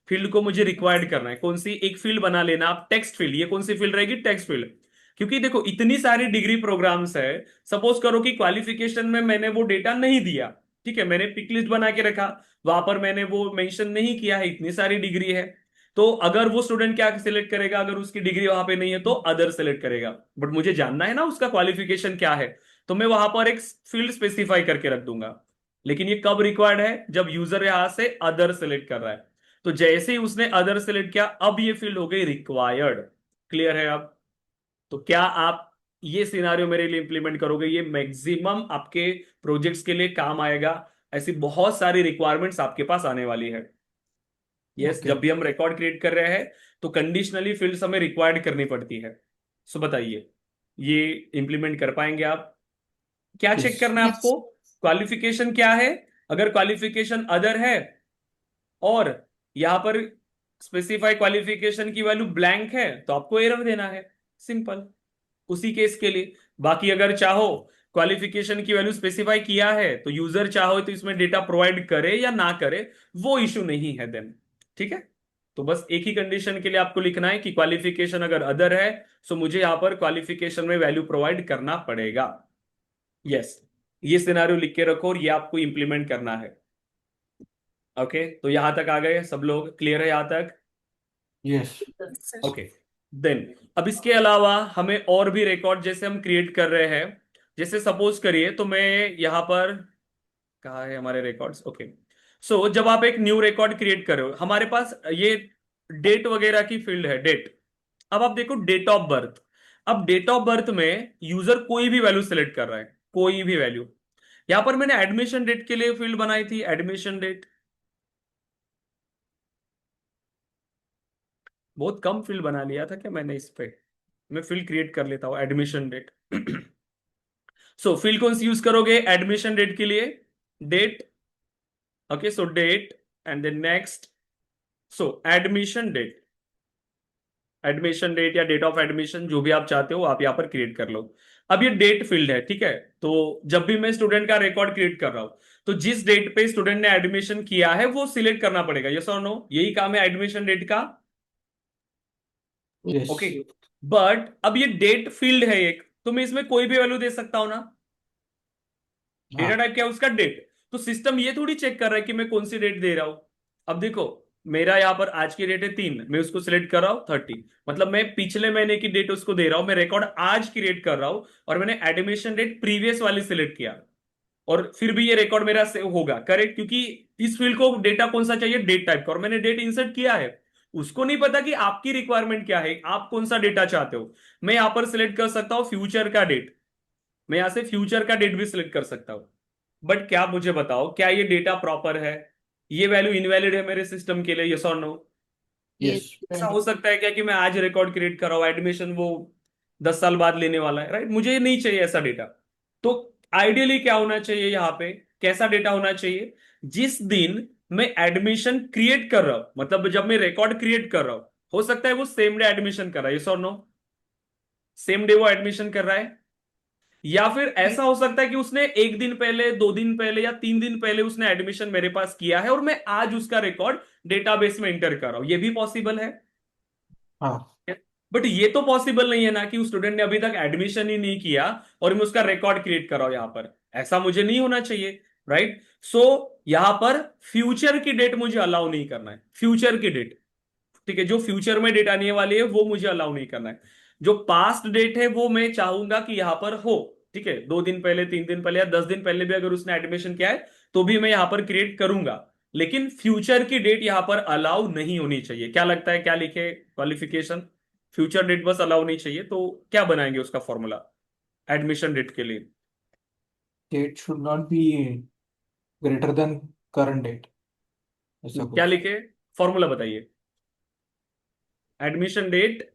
फील्ड को मुझे रिक्वायर्ड करना है, कौन सी एक फील्ड बना लेना आप, टेक्स्ट फील्ड। ये कौन सी फील्ड रहेगी? Text field. क्योंकि देखो इतनी सारी डिग्री प्रोग्राम्स है, सपोज करो कि क्वालिफिकेशन में मैंने वो डेटा नहीं दिया, ठीक है, मैंने पिक लिस्ट बना के रखा, वहां पर मैंने वो मेंशन नहीं किया है, इतनी सारी डिग्री है, तो अगर वो स्टूडेंट क्या सिलेक्ट करेगा, अगर उसकी डिग्री वहां पे नहीं है तो अदर सेलेक्ट करेगा। बट मुझे जानना है ना उसका क्वालिफिकेशन क्या है, तो मैं वहां पर एक फील्ड स्पेसिफाई करके रख दूंगा। लेकिन ये कब रिक्वायर्ड है? जब यूजर यहां से अदर सेलेक्ट कर रहा है। तो जैसे ही उसने अदर सेलेक्ट किया अब ये फील्ड हो गई रिक्वायर्ड। क्लियर है अब? तो क्या आप ये सिनारियो मेरे लिए इंप्लीमेंट करोगे? ये मैक्सिमम आपके प्रोजेक्ट्स के लिए काम आएगा। ऐसी बहुत सारी रिक्वायरमेंट्स आपके पास आने वाली है। Yes, okay. जब भी हम रिकॉर्ड क्रिएट कर रहे हैं तो कंडीशनली फील्ड्स हमें रिक्वायर्ड करनी पड़ती है। सो बताइए, ये इंप्लीमेंट कर पाएंगे आप? क्या यस। चेक करना है यस। आपको? क्वालिफिकेशन क्या है? अगर क्वालिफिकेशन अदर है और यहां पर स्पेसिफाई क्वालिफिकेशन की वैल्यू ब्लैंक है तो आपको एरर देना है। सिंपल, उसी केस के लिए। बाकी अगर चाहो क्वालिफिकेशन की वैल्यू स्पेसिफाई किया है तो यूजर चाहो तो इसमें डेटा प्रोवाइड करे या ना करे, वो इशू नहीं है देन। ठीक है। तो बस एक ही कंडीशन के लिए आपको लिखना है कि क्वालिफिकेशन अगर अदर है तो मुझे यहां पर क्वालिफिकेशन में वैल्यू प्रोवाइड करना पड़ेगा। यस, ये सिनारियो लिख के रखो और ये आपको इंप्लीमेंट करना है। ओके, तो यहां तक आ गए सब लोग? क्लियर है यहां तक? यस। सर। ओके। देन अब इसके अलावा हमें और भी रिकॉर्ड जैसे हम क्रिएट कर रहे हैं, जैसे सपोज करिए तो मैं यहां पर, कहा है हमारे रिकॉर्ड्स? ओके। सो जब आप एक न्यू रिकॉर्ड क्रिएट कर रहे हो, हमारे पास ये डेट वगैरह की फील्ड है, डेट। अब आप देखो डेट ऑफ बर्थ। अब डेट ऑफ बर्थ में यूजर कोई भी वैल्यू सेलेक्ट कर रहा है, कोई भी वैल्यू। यहां पर मैंने एडमिशन डेट के लिए फील्ड बनाई थी, एडमिशन डेट। बहुत कम फील्ड बना लिया था क्या मैंने इस पे? मैं फील्ड क्रिएट कर लेता हूं एडमिशन डेट। सो फील्ड कौन सी यूज करोगे एडमिशन डेट के लिए? Date. Okay, so date and then next, so admission date. Admission date या डेट ऑफ एडमिशन, जो भी आप चाहते हो आप यहाँ पर क्रिएट कर लो। अब ये डेट फील्ड है, ठीक है। तो जब भी मैं स्टूडेंट का रिकॉर्ड क्रिएट कर रहा हूं, तो जिस डेट पे स्टूडेंट ने एडमिशन किया है वो सिलेक्ट करना पड़ेगा, यस और नो, यही काम है एडमिशन डेट का। यस। ओके, बट अब ये डेट फील्ड है एक, तो मैं इसमें कोई भी वैल्यू दे सकता हूं ना। डेटा हाँ। टाइप क्या है उसका, डेट। तो सिस्टम ये थोड़ी चेक कर रहा है कि मैं कौन सी डेट दे रहा हूं। अब देखो, मेरा यहां पर आज की डेट है 3, मैं उसको सिलेक्ट कर रहा हूं 30, मतलब मैं पिछले महीने की डेट उसको दे रहा हूं, मैं रिकॉर्ड आज क्रिएट कर रहा हूं, और मैंने एडमिशन डेट प्रीवियस वाली सिलेक्ट किया, और फिर भी ये रिकॉर्ड मेरा सेव होगा, करेक्ट, क्योंकि इस फील्ड को डेटा कौन सा चाहिए, डेट टाइप का, और मैंने डेट इंसर्ट किया है। उसको नहीं पता कि आपकी रिक्वायरमेंट क्या है, आप कौन सा डेटा चाहते हो। मैं यहां पर सिलेक्ट कर सकता हूं फ्यूचर का डेट, मैं यहां से फ्यूचर का डेट भी सिलेक्ट कर सकता हूं। बट क्या मुझे बताओ, क्या ये डेटा प्रॉपर है, ये वैल्यू इनवैलिड है मेरे सिस्टम के लिए, यस और नो। ये यस। ऐसा हो सकता है क्या कि मैं आज रिकॉर्ड क्रिएट कर रहा हूं, एडमिशन वो 10 साल बाद लेने वाला है, राइट, मुझे ये नहीं चाहिए ऐसा डेटा। तो आइडियली क्या होना चाहिए यहाँ पे, कैसा डेटा होना चाहिए, जिस दिन मैं एडमिशन क्रिएट कर रहा हूं, मतलब जब मैं रिकॉर्ड क्रिएट कर रहा हूं, हो सकता है वो सेम डे एडमिशन कर रहा है, यस और नो, सेम डे वो एडमिशन कर रहा है, या फिर ऐसा हो सकता है कि उसने 1 दिन पहले, 2 दिन पहले, या 3 दिन पहले उसने एडमिशन मेरे पास किया है, और मैं आज उसका रिकॉर्ड डेटाबेस में इंटर कर रहा हूं, ये भी पॉसिबल है। हाँ। बट ये तो पॉसिबल नहीं है ना कि उस स्टूडेंट ने अभी तक एडमिशन ही नहीं किया और मैं उसका रिकॉर्ड क्रिएट कर रहा हूं यहां पर, ऐसा मुझे नहीं होना चाहिए, राइट। सो यहां पर फ्यूचर की डेट मुझे अलाउ नहीं करना है, फ्यूचर की डेट, ठीक है, जो फ्यूचर में डेट आने वाली है वो मुझे अलाउ नहीं करना है। जो पास्ट डेट है वो मैं चाहूंगा कि यहां पर हो, ठीक है, 2 दिन पहले, 3 दिन पहले, या 10 दिन पहले भी अगर उसने एडमिशन किया है तो भी मैं यहां पर क्रिएट करूंगा, लेकिन फ्यूचर की डेट यहां पर अलाउ नहीं होनी चाहिए। क्या लगता है, क्या लिखे क्वालिफिकेशन, फ्यूचर डेट बस अलाउ नहीं चाहिए, तो क्या बनाएंगे उसका फॉर्मूला एडमिशन डेट के लिए। Date should not be greater than current date, ऐसा क्या कुछ। लिखे, फॉर्मूला बताइए। एडमिशन डेट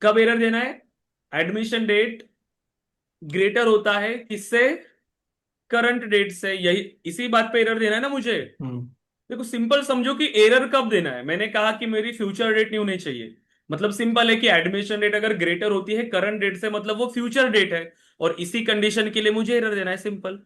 कब एरर देना है, एडमिशन डेट ग्रेटर होता है किससे, करंट डेट से, यही इसी बात पे एरर देना है ना मुझे। हम्म। देखो सिंपल समझो कि एरर कब देना है, मैंने कहा कि मेरी फ्यूचर डेट नहीं होनी चाहिए, मतलब सिंपल है कि एडमिशन डेट अगर ग्रेटर होती है करंट डेट से, मतलब वो फ्यूचर डेट है, और इसी कंडीशन के लिए मुझे एरर देना है, सिंपल,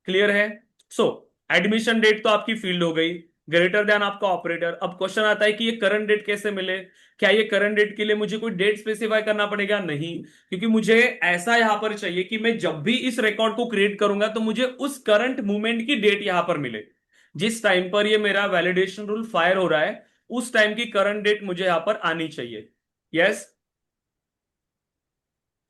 क्लियर है। सो एडमिशन डेट तो आपकी फील्ड हो गई, ग्रेटर देन आपका ऑपरेटर। अब क्वेश्चन आता है कि ये करंट डेट कैसे मिले, क्या ये करंट डेट के लिए मुझे कोई डेट स्पेसिफाई करना पड़ेगा, नहीं, क्योंकि मुझे ऐसा यहां पर चाहिए कि मैं जब भी इस रिकॉर्ड को क्रिएट करूंगा तो मुझे उस करंट मूवमेंट की डेट यहां पर मिले, जिस टाइम पर ये मेरा वैलिडेशन रूल फायर हो रहा है उस टाइम की करंट डेट मुझे यहां पर आनी चाहिए, यस।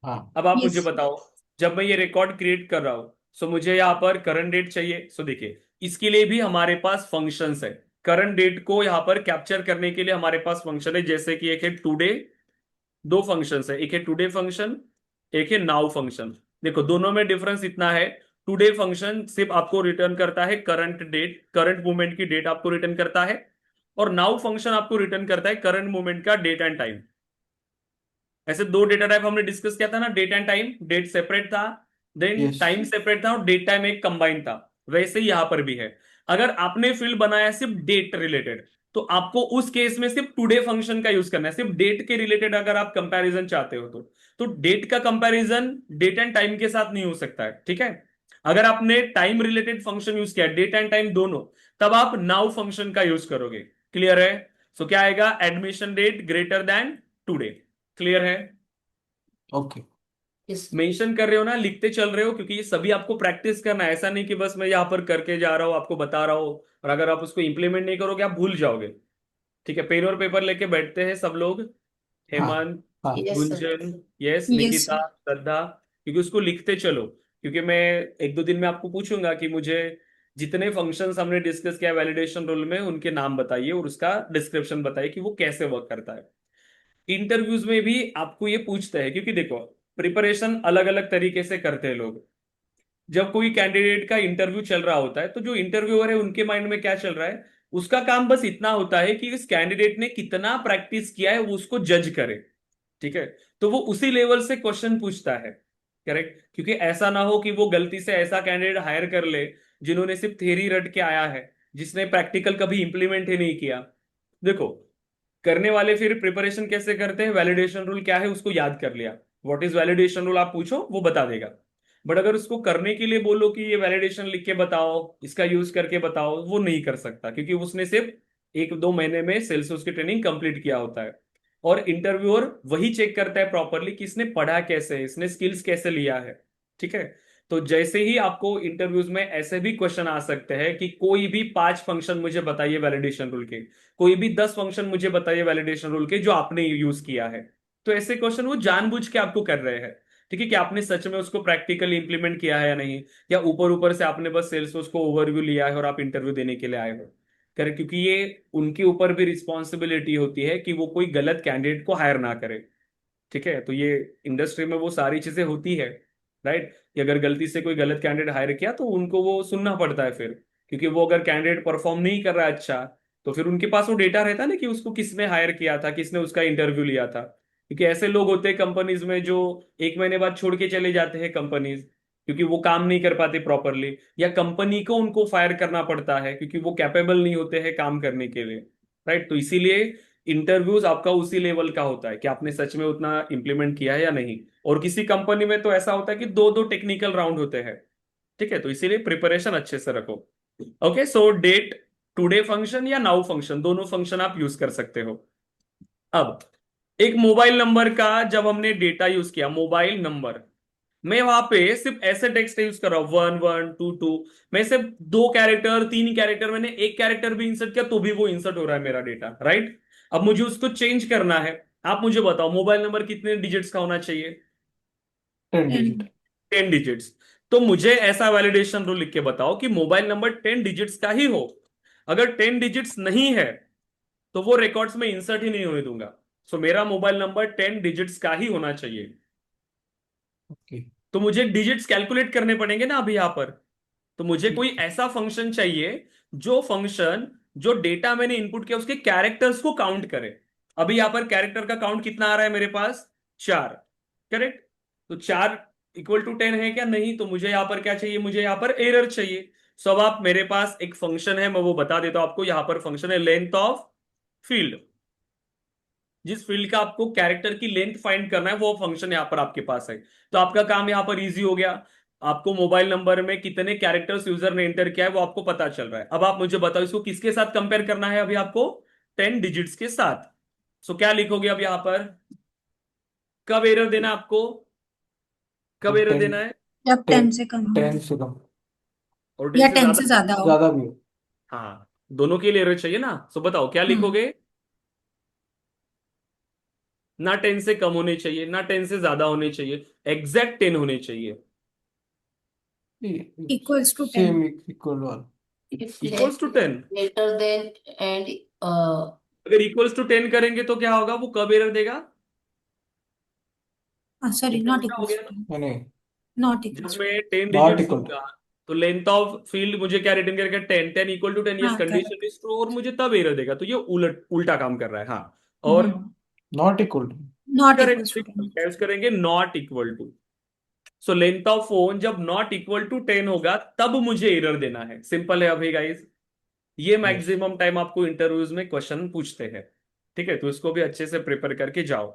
हाँ। अब आप मुझे यस। बताओ, जब मैं ये रिकॉर्ड क्रिएट कर रहा हूं, सो मुझे यहाँ पर करंट डेट चाहिए, सो देखिए इसके लिए भी हमारे पास फंक्शंस है, करंट डेट को यहाँ पर कैप्चर करने के लिए हमारे पास फंक्शन है, जैसे कि एक है टुडे, दो फंक्शंस है, एक है टुडे फंक्शन, एक है नाउ फंक्शन। देखो दोनों में डिफरेंस इतना है, टुडे फंक्शन सिर्फ आपको रिटर्न करता है करंट डेट, करंट मूवमेंट की डेट आपको रिटर्न करता है, और नाउ फंक्शन आपको रिटर्न करता है करंट मूवमेंट का डेट एंड टाइम। ऐसे दो डेटा टाइप हमने डिस्कस किया था ना, date and time, date separate था, देन यस। टाइम सेपरेट था, और डेट टाइम एक कंबाइन था, वैसे ही यहां पर भी है। अगर आपने फील्ड बनाया सिर्फ डेट रिलेटेड, तो आपको उस केस में सिर्फ टुडे फंक्शन का यूज करना है, सिर्फ डेट के रिलेटेड अगर आप कंपैरिजन चाहते हो तो डेट का कंपैरिजन डेट एंड टाइम के साथ नहीं हो सकता है, ठीक है। अगर आपने टाइम रिलेटेड फंक्शन यूज किया, डेट एंड टाइम दोनों, तब आप नाउ फंक्शन का यूज करोगे, क्लियर है। सो क्या आएगा, admission date greater than today, clear है। ओके। यस। मेंशन कर रहे हो ना, लिखते चल रहे हो, क्योंकि ये सभी आपको प्रैक्टिस करना है, ऐसा नहीं कि बस मैं यहां पर करके जा रहा हूं आपको बता रहा हूं, और अगर आप उसको इंप्लीमेंट नहीं करोगे आप भूल जाओगे, ठीक है। पेन और पेपर लेके बैठते हैं सब लोग, हाँ। हेमंत, हाँ। Yes sir. Gunjan, yes, yes Nikita, sir. Shraddha, क्योंकि उसको लिखते चलो, क्योंकि मैं 1-2 दिन में आपको पूछूंगा कि मुझे जितने फंक्शंस हमने डिस्कस किया वैलिडेशन रूल में उनके नाम बताइए और उसका डिस्क्रिप्शन बताइए कि वो कैसे वर्क करता है। इंटरव्यूज में भी आपको ये पूछते हैं, क्योंकि देखो प्रिपरेशन अलग अलग तरीके से करते हैं लोग। जब कोई कैंडिडेट का इंटरव्यू चल रहा होता है तो जो इंटरव्यूअर है उनके माइंड में क्या चल रहा है, उसका काम बस इतना होता है कि इस कैंडिडेट ने कितना प्रैक्टिस किया है वो उसको जज करे, ठीक है। तो वो उसी लेवल से क्वेश्चन पूछता है, करेक्ट, क्योंकि ऐसा ना हो कि वो गलती से ऐसा कैंडिडेट हायर कर ले जिन्होंने सिर्फ थ्योरी रट के आया है, जिसने प्रैक्टिकल कभी इंप्लीमेंट ही नहीं किया। देखो करने वाले फिर प्रिपरेशन कैसे करते हैं, वैलिडेशन रूल क्या है उसको याद कर लिया, व्हाट इज वैलिडेशन रूल आप पूछो वो बता देगा। बट अगर उसको करने के लिए बोलो कि ये वैलिडेशन लिख के बताओ, इसका यूज करके बताओ, वो नहीं कर सकता, क्योंकि उसने सिर्फ 1-2 महीने में सेल्सफोर्स की ट्रेनिंग कंप्लीट किया होता है। और इंटरव्यूअर वही चेक करता है प्रॉपरली कि इसने पढ़ा कैसे है, इसने स्किल्स कैसे लिया है। ठीक है। तो जैसे ही आपको इंटरव्यूज में ऐसे भी क्वेश्चन आ सकते हैं कि कोई भी 5 फंक्शन मुझे बताइए वैलिडेशन रूल के, कोई भी 10 फंक्शन मुझे बताइए वैलिडेशन रूल के जो आपने यूज किया है। तो ऐसे क्वेश्चन वो जानबूझ के आपको कर रहे हैं। ठीक है, कि आपने सच में उसको प्रैक्टिकली इंप्लीमेंट किया है या नहीं, या ऊपर ऊपर से आपने बस सेल्स को ओवरव्यू लिया है और आप इंटरव्यू देने के लिए आए हो। करेक्ट, क्योंकि ये उनके ऊपर भी रिस्पॉन्सिबिलिटी होती है कि वो कोई गलत कैंडिडेट को हायर ना करे। ठीक है, तो ये इंडस्ट्री में वो सारी चीजें होती है। राइट, कि अगर गलती से कोई गलत कैंडिडेट हायर किया तो उनको वो सुनना पड़ता है फिर, क्योंकि वो अगर कैंडिडेट परफॉर्म नहीं कर रहा है अच्छा, तो फिर उनके पास वो डेटा रहता है ना कि उसको किसने हायर किया था, किसने उसका इंटरव्यू लिया था। क्योंकि ऐसे लोग होते हैं कंपनीज में जो 1 महीने बाद छोड़ के चले जाते हैं कंपनीज, क्योंकि वो काम नहीं कर पाते प्रॉपरली, या कंपनी को उनको फायर करना पड़ता है क्योंकि वो कैपेबल नहीं होते हैं काम करने के लिए। राइट, तो इसीलिए इंटरव्यूज आपका उसी लेवल का होता है कि आपने सच में उतना इंप्लीमेंट किया है या नहीं। और किसी कंपनी में तो ऐसा होता है कि 2-2 टेक्निकल राउंड होते हैं। ठीक है, तो इसीलिए प्रिपरेशन अच्छे से रखो। Okay, so date, today function या नाउ फंक्शन, दोनों फंक्शन आप यूज कर सकते हो। अब एक मोबाइल नंबर का जब हमने डेटा यूज किया, मोबाइल नंबर, मैं वहां पे सिर्फ ऐसे टेक्स्ट यूज कर रहा हूं 1122। मैं सिर्फ 2 कैरेक्टर 3 कैरेक्टर, मैंने एक कैरेक्टर भी इंसर्ट किया तो भी वो इंसर्ट हो रहा है मेरा डेटा। राइट, अब मुझे उसको चेंज करना है। आप मुझे बताओ मोबाइल नंबर कितने डिजिट्स का होना चाहिए? 10 डिजिट। 10 डिजिट्स। तो मुझे ऐसा वैलिडेशन रूल लिख के बताओ कि मोबाइल नंबर 10 डिजिट्स का ही हो। अगर 10 डिजिट्स नहीं है तो वो रिकॉर्ड्स में इंसर्ट ही नहीं होने दूंगा। सो मेरा मोबाइल नंबर 10 डिजिट्स का ही होना चाहिए। ओके। तो मुझे डिजिट्स कैलकुलेट करने पड़ेंगे ना अभी यहां पर। तो मुझे कोई ऐसा फंक्शन चाहिए जो फंक्शन, जो डेटा मैंने इनपुट किया उसके कैरेक्टर्स को काउंट करे। अभी यहां पर कैरेक्टर का काउंट कितना आ रहा है मेरे पास? 4। करेक्ट, तो 4 = 10 है क्या? नहीं, तो मुझे यहां पर क्या चाहिए? मुझे यहां पर एरर चाहिए। सो अब आप, मेरे पास एक फंक्शन है, मैं वो बता देता हूं आपको। यहां पर फंक्शन है लेंथ ऑफ फील्ड। जिस फील्ड का आपको कैरेक्टर की लेंथ फाइंड करना है वो फंक्शन यहां पर आपके पास है। तो आपका काम यहां पर इजी हो गया। आपको मोबाइल नंबर में कितने कैरेक्टर्स यूजर ने एंटर किया है वो आपको पता चल रहा है। अब आप मुझे बताओ इसको किसके साथ कंपेयर करना है अभी आपको? 10 डिजिट्स के साथ। सो क्या लिखोगे अब यहां पर? कब एरर देना है आपको? कब जब एरर टेन देना है? जब टेन 10 से कम हो 10 से कम, और 10 या से 10 ज्यादा? से ज्यादा हो। ज्यादा भी हो। हाँ, दोनों के लिए एरर चाहिए ना। सो बताओ क्या हम्म लिखोगे? ना 10 से कम होने चाहिए, ना 10 से ज्यादा होने चाहिए, एग्जैक्ट 10 होने चाहिए। Equals to 10। सेम इक्वल वाला। If equals to 10। Later then and अगर इक्वल्स टू 10 करेंगे तो क्या होगा? वो कब एरर देगा? सॉरी, ये तो नॉट उल्टा हो इक्वल्स गया टू ना। 10। नहीं, नॉट जब इक्वल्स टू मैं 10 नॉट डिजिट्स इक्वल। दूंगा तो लेंथ ऑफ फील्ड मुझे क्या रिटर्न करेगा? 10 10 = 10, यस हाँ, करेक्ट। कंडीशन इज ट्रू, और मुझे तब एरर देगा। तो ये उलट उल्टा काम कर रहा है। हाँ, और hmm not equal. Not equals correct, to 10। Test करेंगे not equal to. So length of phone जब नॉट इक्वल टू 10 होगा तब मुझे एरर देना है। सिंपल है अभी गाइस। ये यस। मैक्सिमम टाइम आपको इंटरव्यूज में क्वेश्चन पूछते हैं। ठीक है, तो इसको भी अच्छे से प्रिपेयर करके जाओ।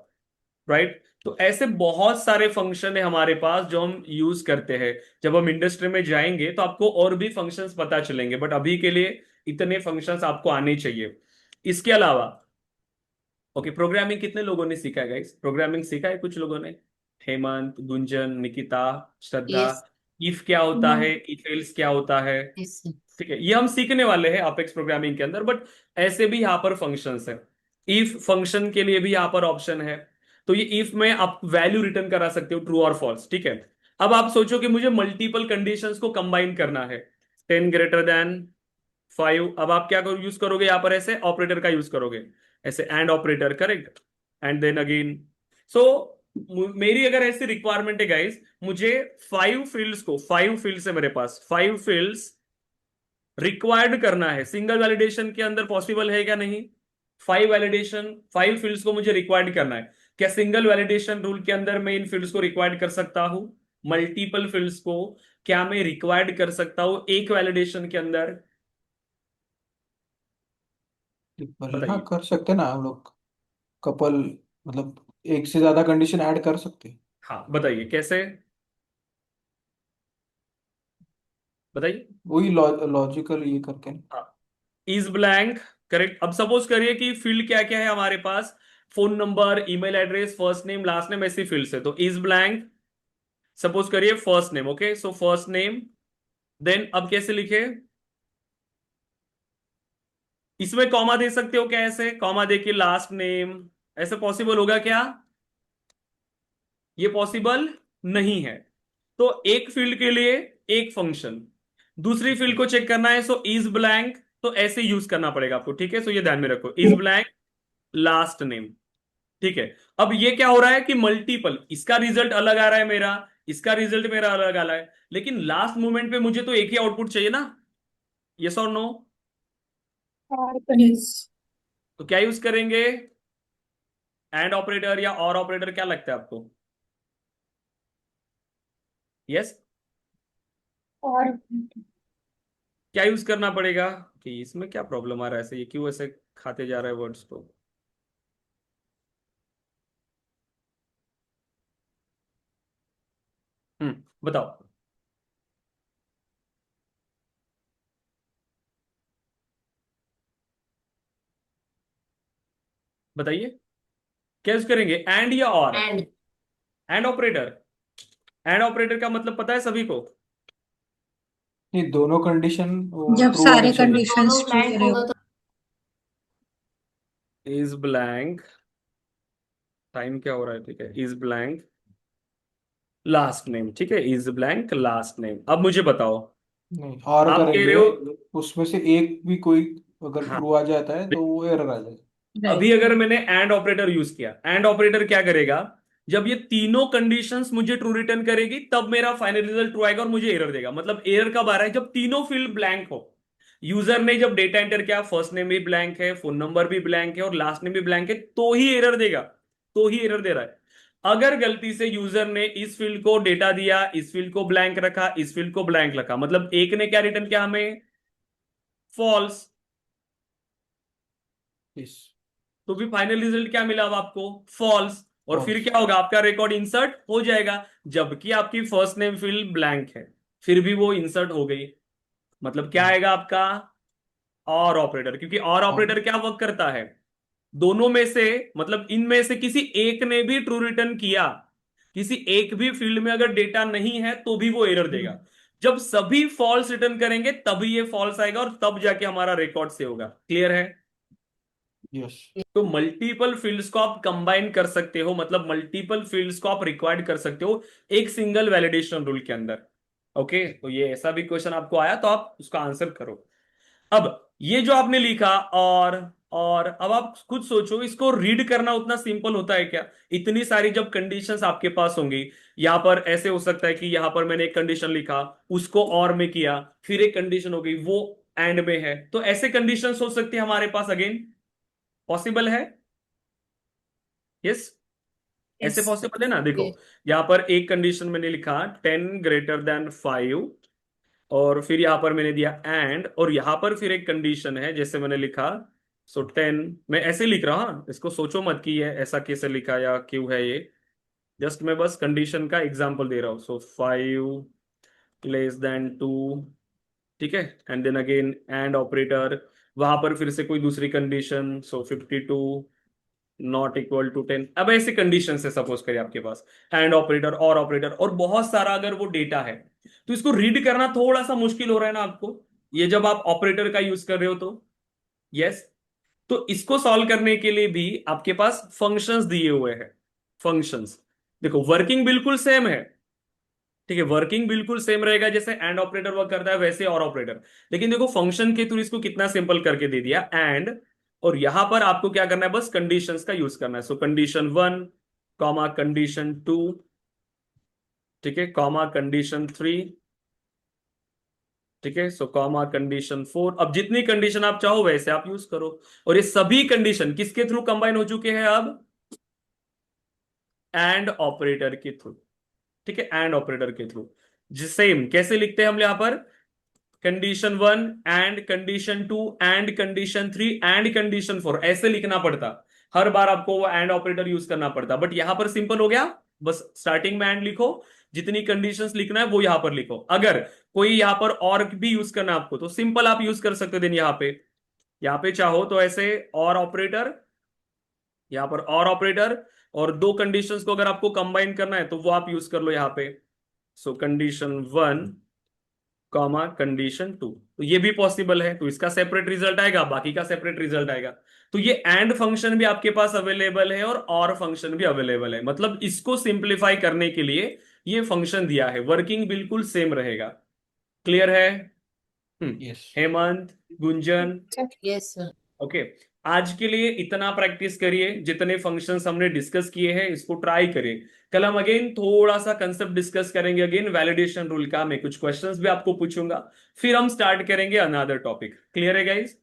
राइट, तो ऐसे बहुत सारे फंक्शन है हमारे पास जो हम यूज करते हैं। जब हम इंडस्ट्री में जाएंगे तो आपको और भी फंक्शंस पता चलेंगे, बट अभी के लिए इतने फंक्शंस आपको आने चाहिए। इसके अलावा, ओके, प्रोग्रामिंग कितने लोगों ने सीखा है गाइस? प्रोग्रामिंग सीखा है कुछ लोगों ने? हेमंत, गुंजन, निकिता, श्रद्धा। यस इफ क्या होता नो। है, इफ एल्स क्या होता है? यस ठीक है, ये हम सीखने वाले हैं अपेक्स प्रोग्रामिंग के अंदर। बट ऐसे भी यहाँ पर फंक्शंस है। इफ फंक्शन के लिए भी यहाँ पर ऑप्शन है। तो ये इफ में आप वैल्यू रिटर्न करा सकते हो, ट्रू और फॉल्स। ठीक है, अब आप सोचो कि मुझे मल्टीपल कंडीशंस को कंबाइन करना है। 10 > 5। अब आप क्या यूज करोगे यहाँ पर? ऐसे ऑपरेटर का यूज करोगे, ऐसे and operator, correct, and then again. So मेरी अगर ऐसी रिक्वायरमेंट है गाइस, मुझे 5 फील्ड्स है मेरे पास, 5 फील्ड्स रिक्वायर्ड करना है। सिंगल वैलिडेशन के अंदर पॉसिबल है क्या? नहीं। 5 वैलिडेशन, 5 फील्ड्स को मुझे रिक्वायर्ड करना है। क्या सिंगल वैलिडेशन रूल के अंदर मैं इन फील्ड्स को रिक्वायर्ड कर सकता हूं? मल्टीपल फील्ड्स को क्या मैं रिक्वायर्ड कर सकता हूं एक वैलिडेशन के अंदर? इक्वल, हाँ बताइए। कर सकते ना हम लोग। कपल, मतलब एक से ज्यादा कंडीशन ऐड कर सकते हैं। हाँ बताइए कैसे, बताइए। वही लॉजिकल ये करके ना। हाँ, इज ब्लैंक, करेक्ट। अब सपोज करिए कि फील्ड क्या क्या है हमारे पास, phone number, email address, first name, last name, ऐसी फील्ड है। तो इज ब्लैंक, सपोज करिए first name, okay, so first name. Then अब कैसे लिखे, इसमें कॉमा दे सकते हो क्या, ऐसे कॉमा दे के लास्ट नेम, ऐसे पॉसिबल होगा क्या? ये पॉसिबल नहीं है। तो एक फील्ड के लिए एक फंक्शन, दूसरी फील्ड को चेक करना है, सो इज ब्लैंक, तो ऐसे यूज करना पड़ेगा आपको, ठीक है। सो ये ध्यान में रखो, इज ब्लैंक लास्ट नेम, ठीक है। अब ये क्या हो रहा है कि मल्टीपल, इसका रिजल्ट अलग आ रहा है मेरा, इसका रिजल्ट मेरा अलग आ रहा है, लेकिन लास्ट मोमेंट पे मुझे तो एक ही आउटपुट चाहिए ना, यस और नो? और प्लीज। तो क्या यूज करेंगे, एंड ऑपरेटर या और ऑपरेटर, क्या लगता है आपको? यस, और क्या यूज करना पड़ेगा, कि इसमें क्या प्रॉब्लम आ रहा है, ऐसे ये क्यों ऐसे खाते जा रहा है वर्ड्स को? बताओ, बताइए क्या यूज करेंगे, एंड या और? And. And operator, and operator का मतलब पता है सभी को? ये दोनों कंडीशन जब ट्रू सारे होनी चाहिए। दोनों कंडीशंस ट्रू ब्लैंक रहे होगा हो। तो इज ब्लैंक, टाइम क्या हो रहा है, ठीक है, इज ब्लैंक लास्ट नेम, ठीक है, इज ब्लैंक लास्ट नेम। अब मुझे बताओ, नहीं, और आप कह रहे करेंगे, हो, उसमें से एक भी कोई अगर हाँ, ट्रू आ जाता है तो वो एरर आ जाएगा। अभी राइट। अगर मैंने एंड ऑपरेटर यूज किया, एंड ऑपरेटर क्या करेगा, जब ये तीनों कंडीशंस मुझे ट्रू रिटर्न करेगी तब मेरा फाइनल रिजल्ट ट्रू आएगा और मुझे एरर देगा। मतलब एरर कब आ रहा है, जब तीनों फील्ड ब्लैंक हो, यूजर ने जब डेटा एंटर किया, फर्स्ट नेम भी ब्लैंक है, फोन नंबर भी ब्लैंक है और लास्ट नेम भी ब्लैंक है, तो ही एरर देगा, तो ही एरर दे रहा है। अगर गलती से यूजर ने इस फील्ड को डेटा दिया, इस फील्ड को ब्लैंक रखा, इस फील्ड को ब्लैंक रखा, मतलब एक ने क्या रिटर्न किया हमें, फॉल्स, इस तो भी फाइनल रिजल्ट क्या मिला अब आपको, फॉल्स। और फिर फॉल्स। क्या होगा, आपका रिकॉर्ड इंसर्ट हो जाएगा, जबकि आपकी फर्स्ट नेम फील्ड ब्लैंक है, फिर भी वो इंसर्ट हो गई। मतलब क्या आएगा आपका, और ऑपरेटर, क्योंकि और और ऑपरेटर क्या वर्क करता है, दोनों में से, मतलब इनमें से किसी एक ने भी ट्रू रिटर्न किया, किसी एक भी फील्ड में अगर डेटा नहीं है तो भी वो एरर देगा। जब सभी फॉल्स रिटर्न करेंगे तभी ये फॉल्स आएगा और तब जाके हमारा रिकॉर्ड से होगा। क्लियर है? यस। तो मल्टीपल फील्ड्स को आप कंबाइन कर सकते हो, मतलब मल्टीपल फील्ड्स को आप रिक्वायर्ड कर सकते हो एक सिंगल वैलिडेशन रूल के अंदर। ओके, तो ये ऐसा भी क्वेश्चन आपको आया तो आप उसका आंसर करो। अब ये जो आपने लिखा, और अब आप खुद सोचो, इसको रीड करना उतना सिंपल होता है क्या? इतनी सारी जब कंडीशंस आपके पास होंगी, यहां पर ऐसे हो सकता है कि यहां पर मैंने एक कंडीशन लिखा, उसको और में किया, फिर एक कंडीशन हो गई वो एंड में है, तो ऐसे कंडीशंस हो सकती है हमारे पास, अगेन पॉसिबल है। यस, ऐसे यस। पॉसिबल है ना, देखो ये यहां पर एक कंडीशन मैंने लिखा 10 greater than 5, और फिर यहां पर मैंने दिया एंड, और यहां पर फिर एक कंडीशन है जैसे मैंने लिखा, सो 10, मैं ऐसे लिख रहा हूं, इसको सोचो मत कि ये ऐसा कैसे लिखा या क्यों है ये, जस्ट मैं बस कंडीशन का एग्जांपल दे रहा हूं। सो 5 < <2, ठीक है, and then again and operator, वहां पर फिर से कोई दूसरी कंडीशन, सो 52 ≠ 10। अब ऐसे कंडीशन है सपोज करिए आपके पास, एंड ऑपरेटर और ऑपरेटर और बहुत सारा अगर वो डेटा है, तो इसको रीड करना थोड़ा सा मुश्किल हो रहा है ना आपको, ये जब आप ऑपरेटर का यूज कर रहे हो तो। यस, तो इसको सॉल्व करने के लिए भी आपके पास फंक्शंस दिए हुए हैं। फंक्शंस देखो, वर्किंग बिल्कुल सेम है, ठीक है, वर्किंग बिल्कुल सेम रहेगा, जैसे एंड ऑपरेटर वर्क करता है वैसे और ऑपरेटर, लेकिन देखो फंक्शन के थ्रू इसको कितना सिंपल करके दे दिया, एंड, और यहां पर आपको क्या करना है, बस कंडीशंस का यूज करना है। सो कंडीशन 1 कॉमा कंडीशन 2, ठीक है, कॉमा कंडीशन 3, ठीक है, सो कॉमा कंडीशन 4। अब जितनी कंडीशन आप चाहो वैसे आप यूज करो, और ये सभी कंडीशन किसके थ्रू कंबाइन हो चुके हैं अब, एंड ऑपरेटर के थ्रू, ठीक है, एंड ऑपरेटर के थ्रू। सेम कैसे लिखते हैं हम यहां पर, condition 1 and condition 2 and condition 3 and condition 4, ऐसे लिखना पड़ता, हर बार आपको वो एंड ऑपरेटर यूज करना पड़ता, बट यहां पर सिंपल हो गया, बस स्टार्टिंग में एंड लिखो, जितनी कंडीशंस लिखना है वो यहां पर लिखो। अगर कोई यहां पर और भी यूज करना है आपको तो सिंपल आप यूज कर सकते हो देन यहाँ पे चाहो तो ऐसे और ऑपरेटर, यहां पर और ऑपरेटर, और दो कंडीशंस को अगर आपको कंबाइन करना है तो वो आप यूज कर लो यहाँ पे। सो कंडीशन 1 कॉमा कंडीशन 2, तो ये भी पॉसिबल है, तो इसका सेपरेट रिजल्ट आएगा, बाकी का सेपरेट रिजल्ट आएगा। तो ये एंड फंक्शन भी आपके पास अवेलेबल है और फंक्शन भी अवेलेबल है, मतलब इसको सिंप्लीफाई करने के लिए ये फंक्शन दिया है, वर्किंग बिल्कुल सेम रहेगा। क्लियर है? Yes. Hemant, Gunjan, yes sir. Okay. आज के लिए इतना प्रैक्टिस करिए, जितने फंक्शंस हमने डिस्कस किए हैं इसको ट्राई करिए। कल हम अगेन थोड़ा सा कंसेप्ट डिस्कस करेंगे, अगेन वैलिडेशन रूल का, मैं कुछ क्वेश्चंस भी आपको पूछूंगा, फिर हम स्टार्ट करेंगे अनदर टॉपिक। क्लियर है guys?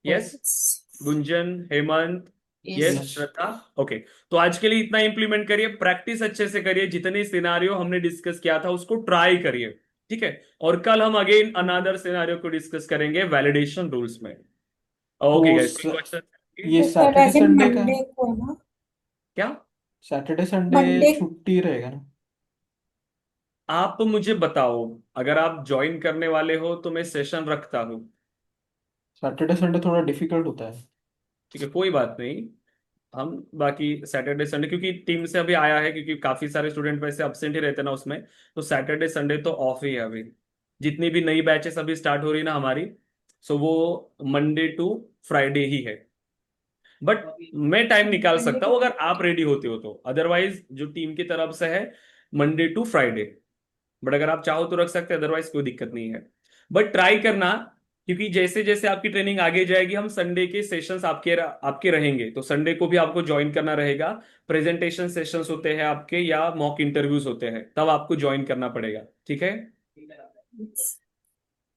Yes Gunjan, Hemant, yes yes sir. Shraddha, okay. तो आज के लिए इतना इंप्लीमेंट करिए, प्रैक्टिस अच्छे से करिए, जितने सिनारियो हमने डिस्कस किया था उसको ट्राई करिए, ठीक है? और कल हम अगेन अनदर सिनारियो को डिस्कस करेंगे वैलिडेशन रूल्स में। ओके तो गाइस, कोई क्वेश्चन? ये तो सर सैटरडे ऐसे संडे का, मंडे को है ना, क्या? सैटरडे संडे मंडे छुट्टी रहेगा ना? आप मुझे बताओ, अगर आप ज्वाइन करने वाले हो तो मैं सेशन रखता हूँ, सैटरडे संडे थोड़ा डिफिकल्ट होता है। ठीक है? कोई बात नहीं, हम बाकी सैटरडे संडे, क्योंकि टीम से अभी आया है, क्योंकि काफी सारे स्टूडेंट वैसे अब्सेंट ही रहते हैं ना उसमें, तो सैटरडे संडे तो ऑफ ही है अभी। जितनी भी नई बैचेस अभी स्टार्ट हो रही है ना हमारी, सो वो मंडे टू फ्राइडे ही है, बट मैं टाइम निकाल मंडे सकता को। हूँ अगर आप रेडी होते हो तो, अदरवाइज जो टीम की तरफ से है मंडे टू फ्राइडे, बट अगर आप चाहो तो रख सकते हैं, अदरवाइज कोई दिक्कत नहीं है। बट ट्राई करना, क्योंकि जैसे जैसे आपकी ट्रेनिंग आगे जाएगी हम संडे के सेशंस आपके रहेंगे, तो संडे को भी आपको ज्वाइन करना रहेगा। प्रेजेंटेशन सेशंस होते हैं आपके या मॉक इंटरव्यूज होते हैं, तब आपको ज्वाइन करना पड़ेगा, ठीक है?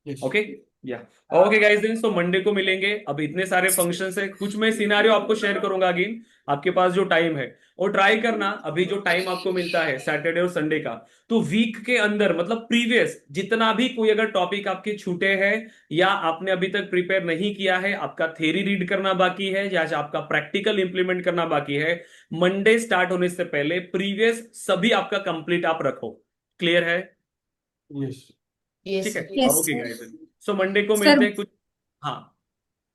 यस। ओके, या okay guys, then so Monday को मिलेंगे। अब इतने सारे फंक्शंस है, कुछ मैं सिनारियो आपको शेयर करूंगा अगेन, आपके पास जो टाइम है, और ट्राई करना अभी जो टाइम आपको मिलता है सैटरडे और संडे का, तो वीक के अंदर, मतलब प्रीवियस जितना भी कोई अगर टॉपिक आपके छूटे हैं या आपने अभी तक प्रिपेयर नहीं किया है, आपका थ्योरी रीड करना बाकी है या आपका प्रैक्टिकल इंप्लीमेंट करना बाकी है, मंडे स्टार्ट होने से पहले प्रीवियस सभी आपका कंप्लीट आप रखो। क्लियर है? यस। ठीक यस है, sir. Yes okay sir. Guys, सो मंडे को सर मिलते हैं कुछ। हाँ,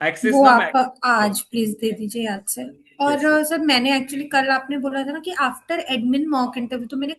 एक्सेस वो ना मैं, आप आज प्लीज दे दीजिए याद से। और यस यस। सर मैंने एक्चुअली कल आपने बोला था ना कि आफ्टर एडमिन मॉक इंटरव्यू, तो मैंने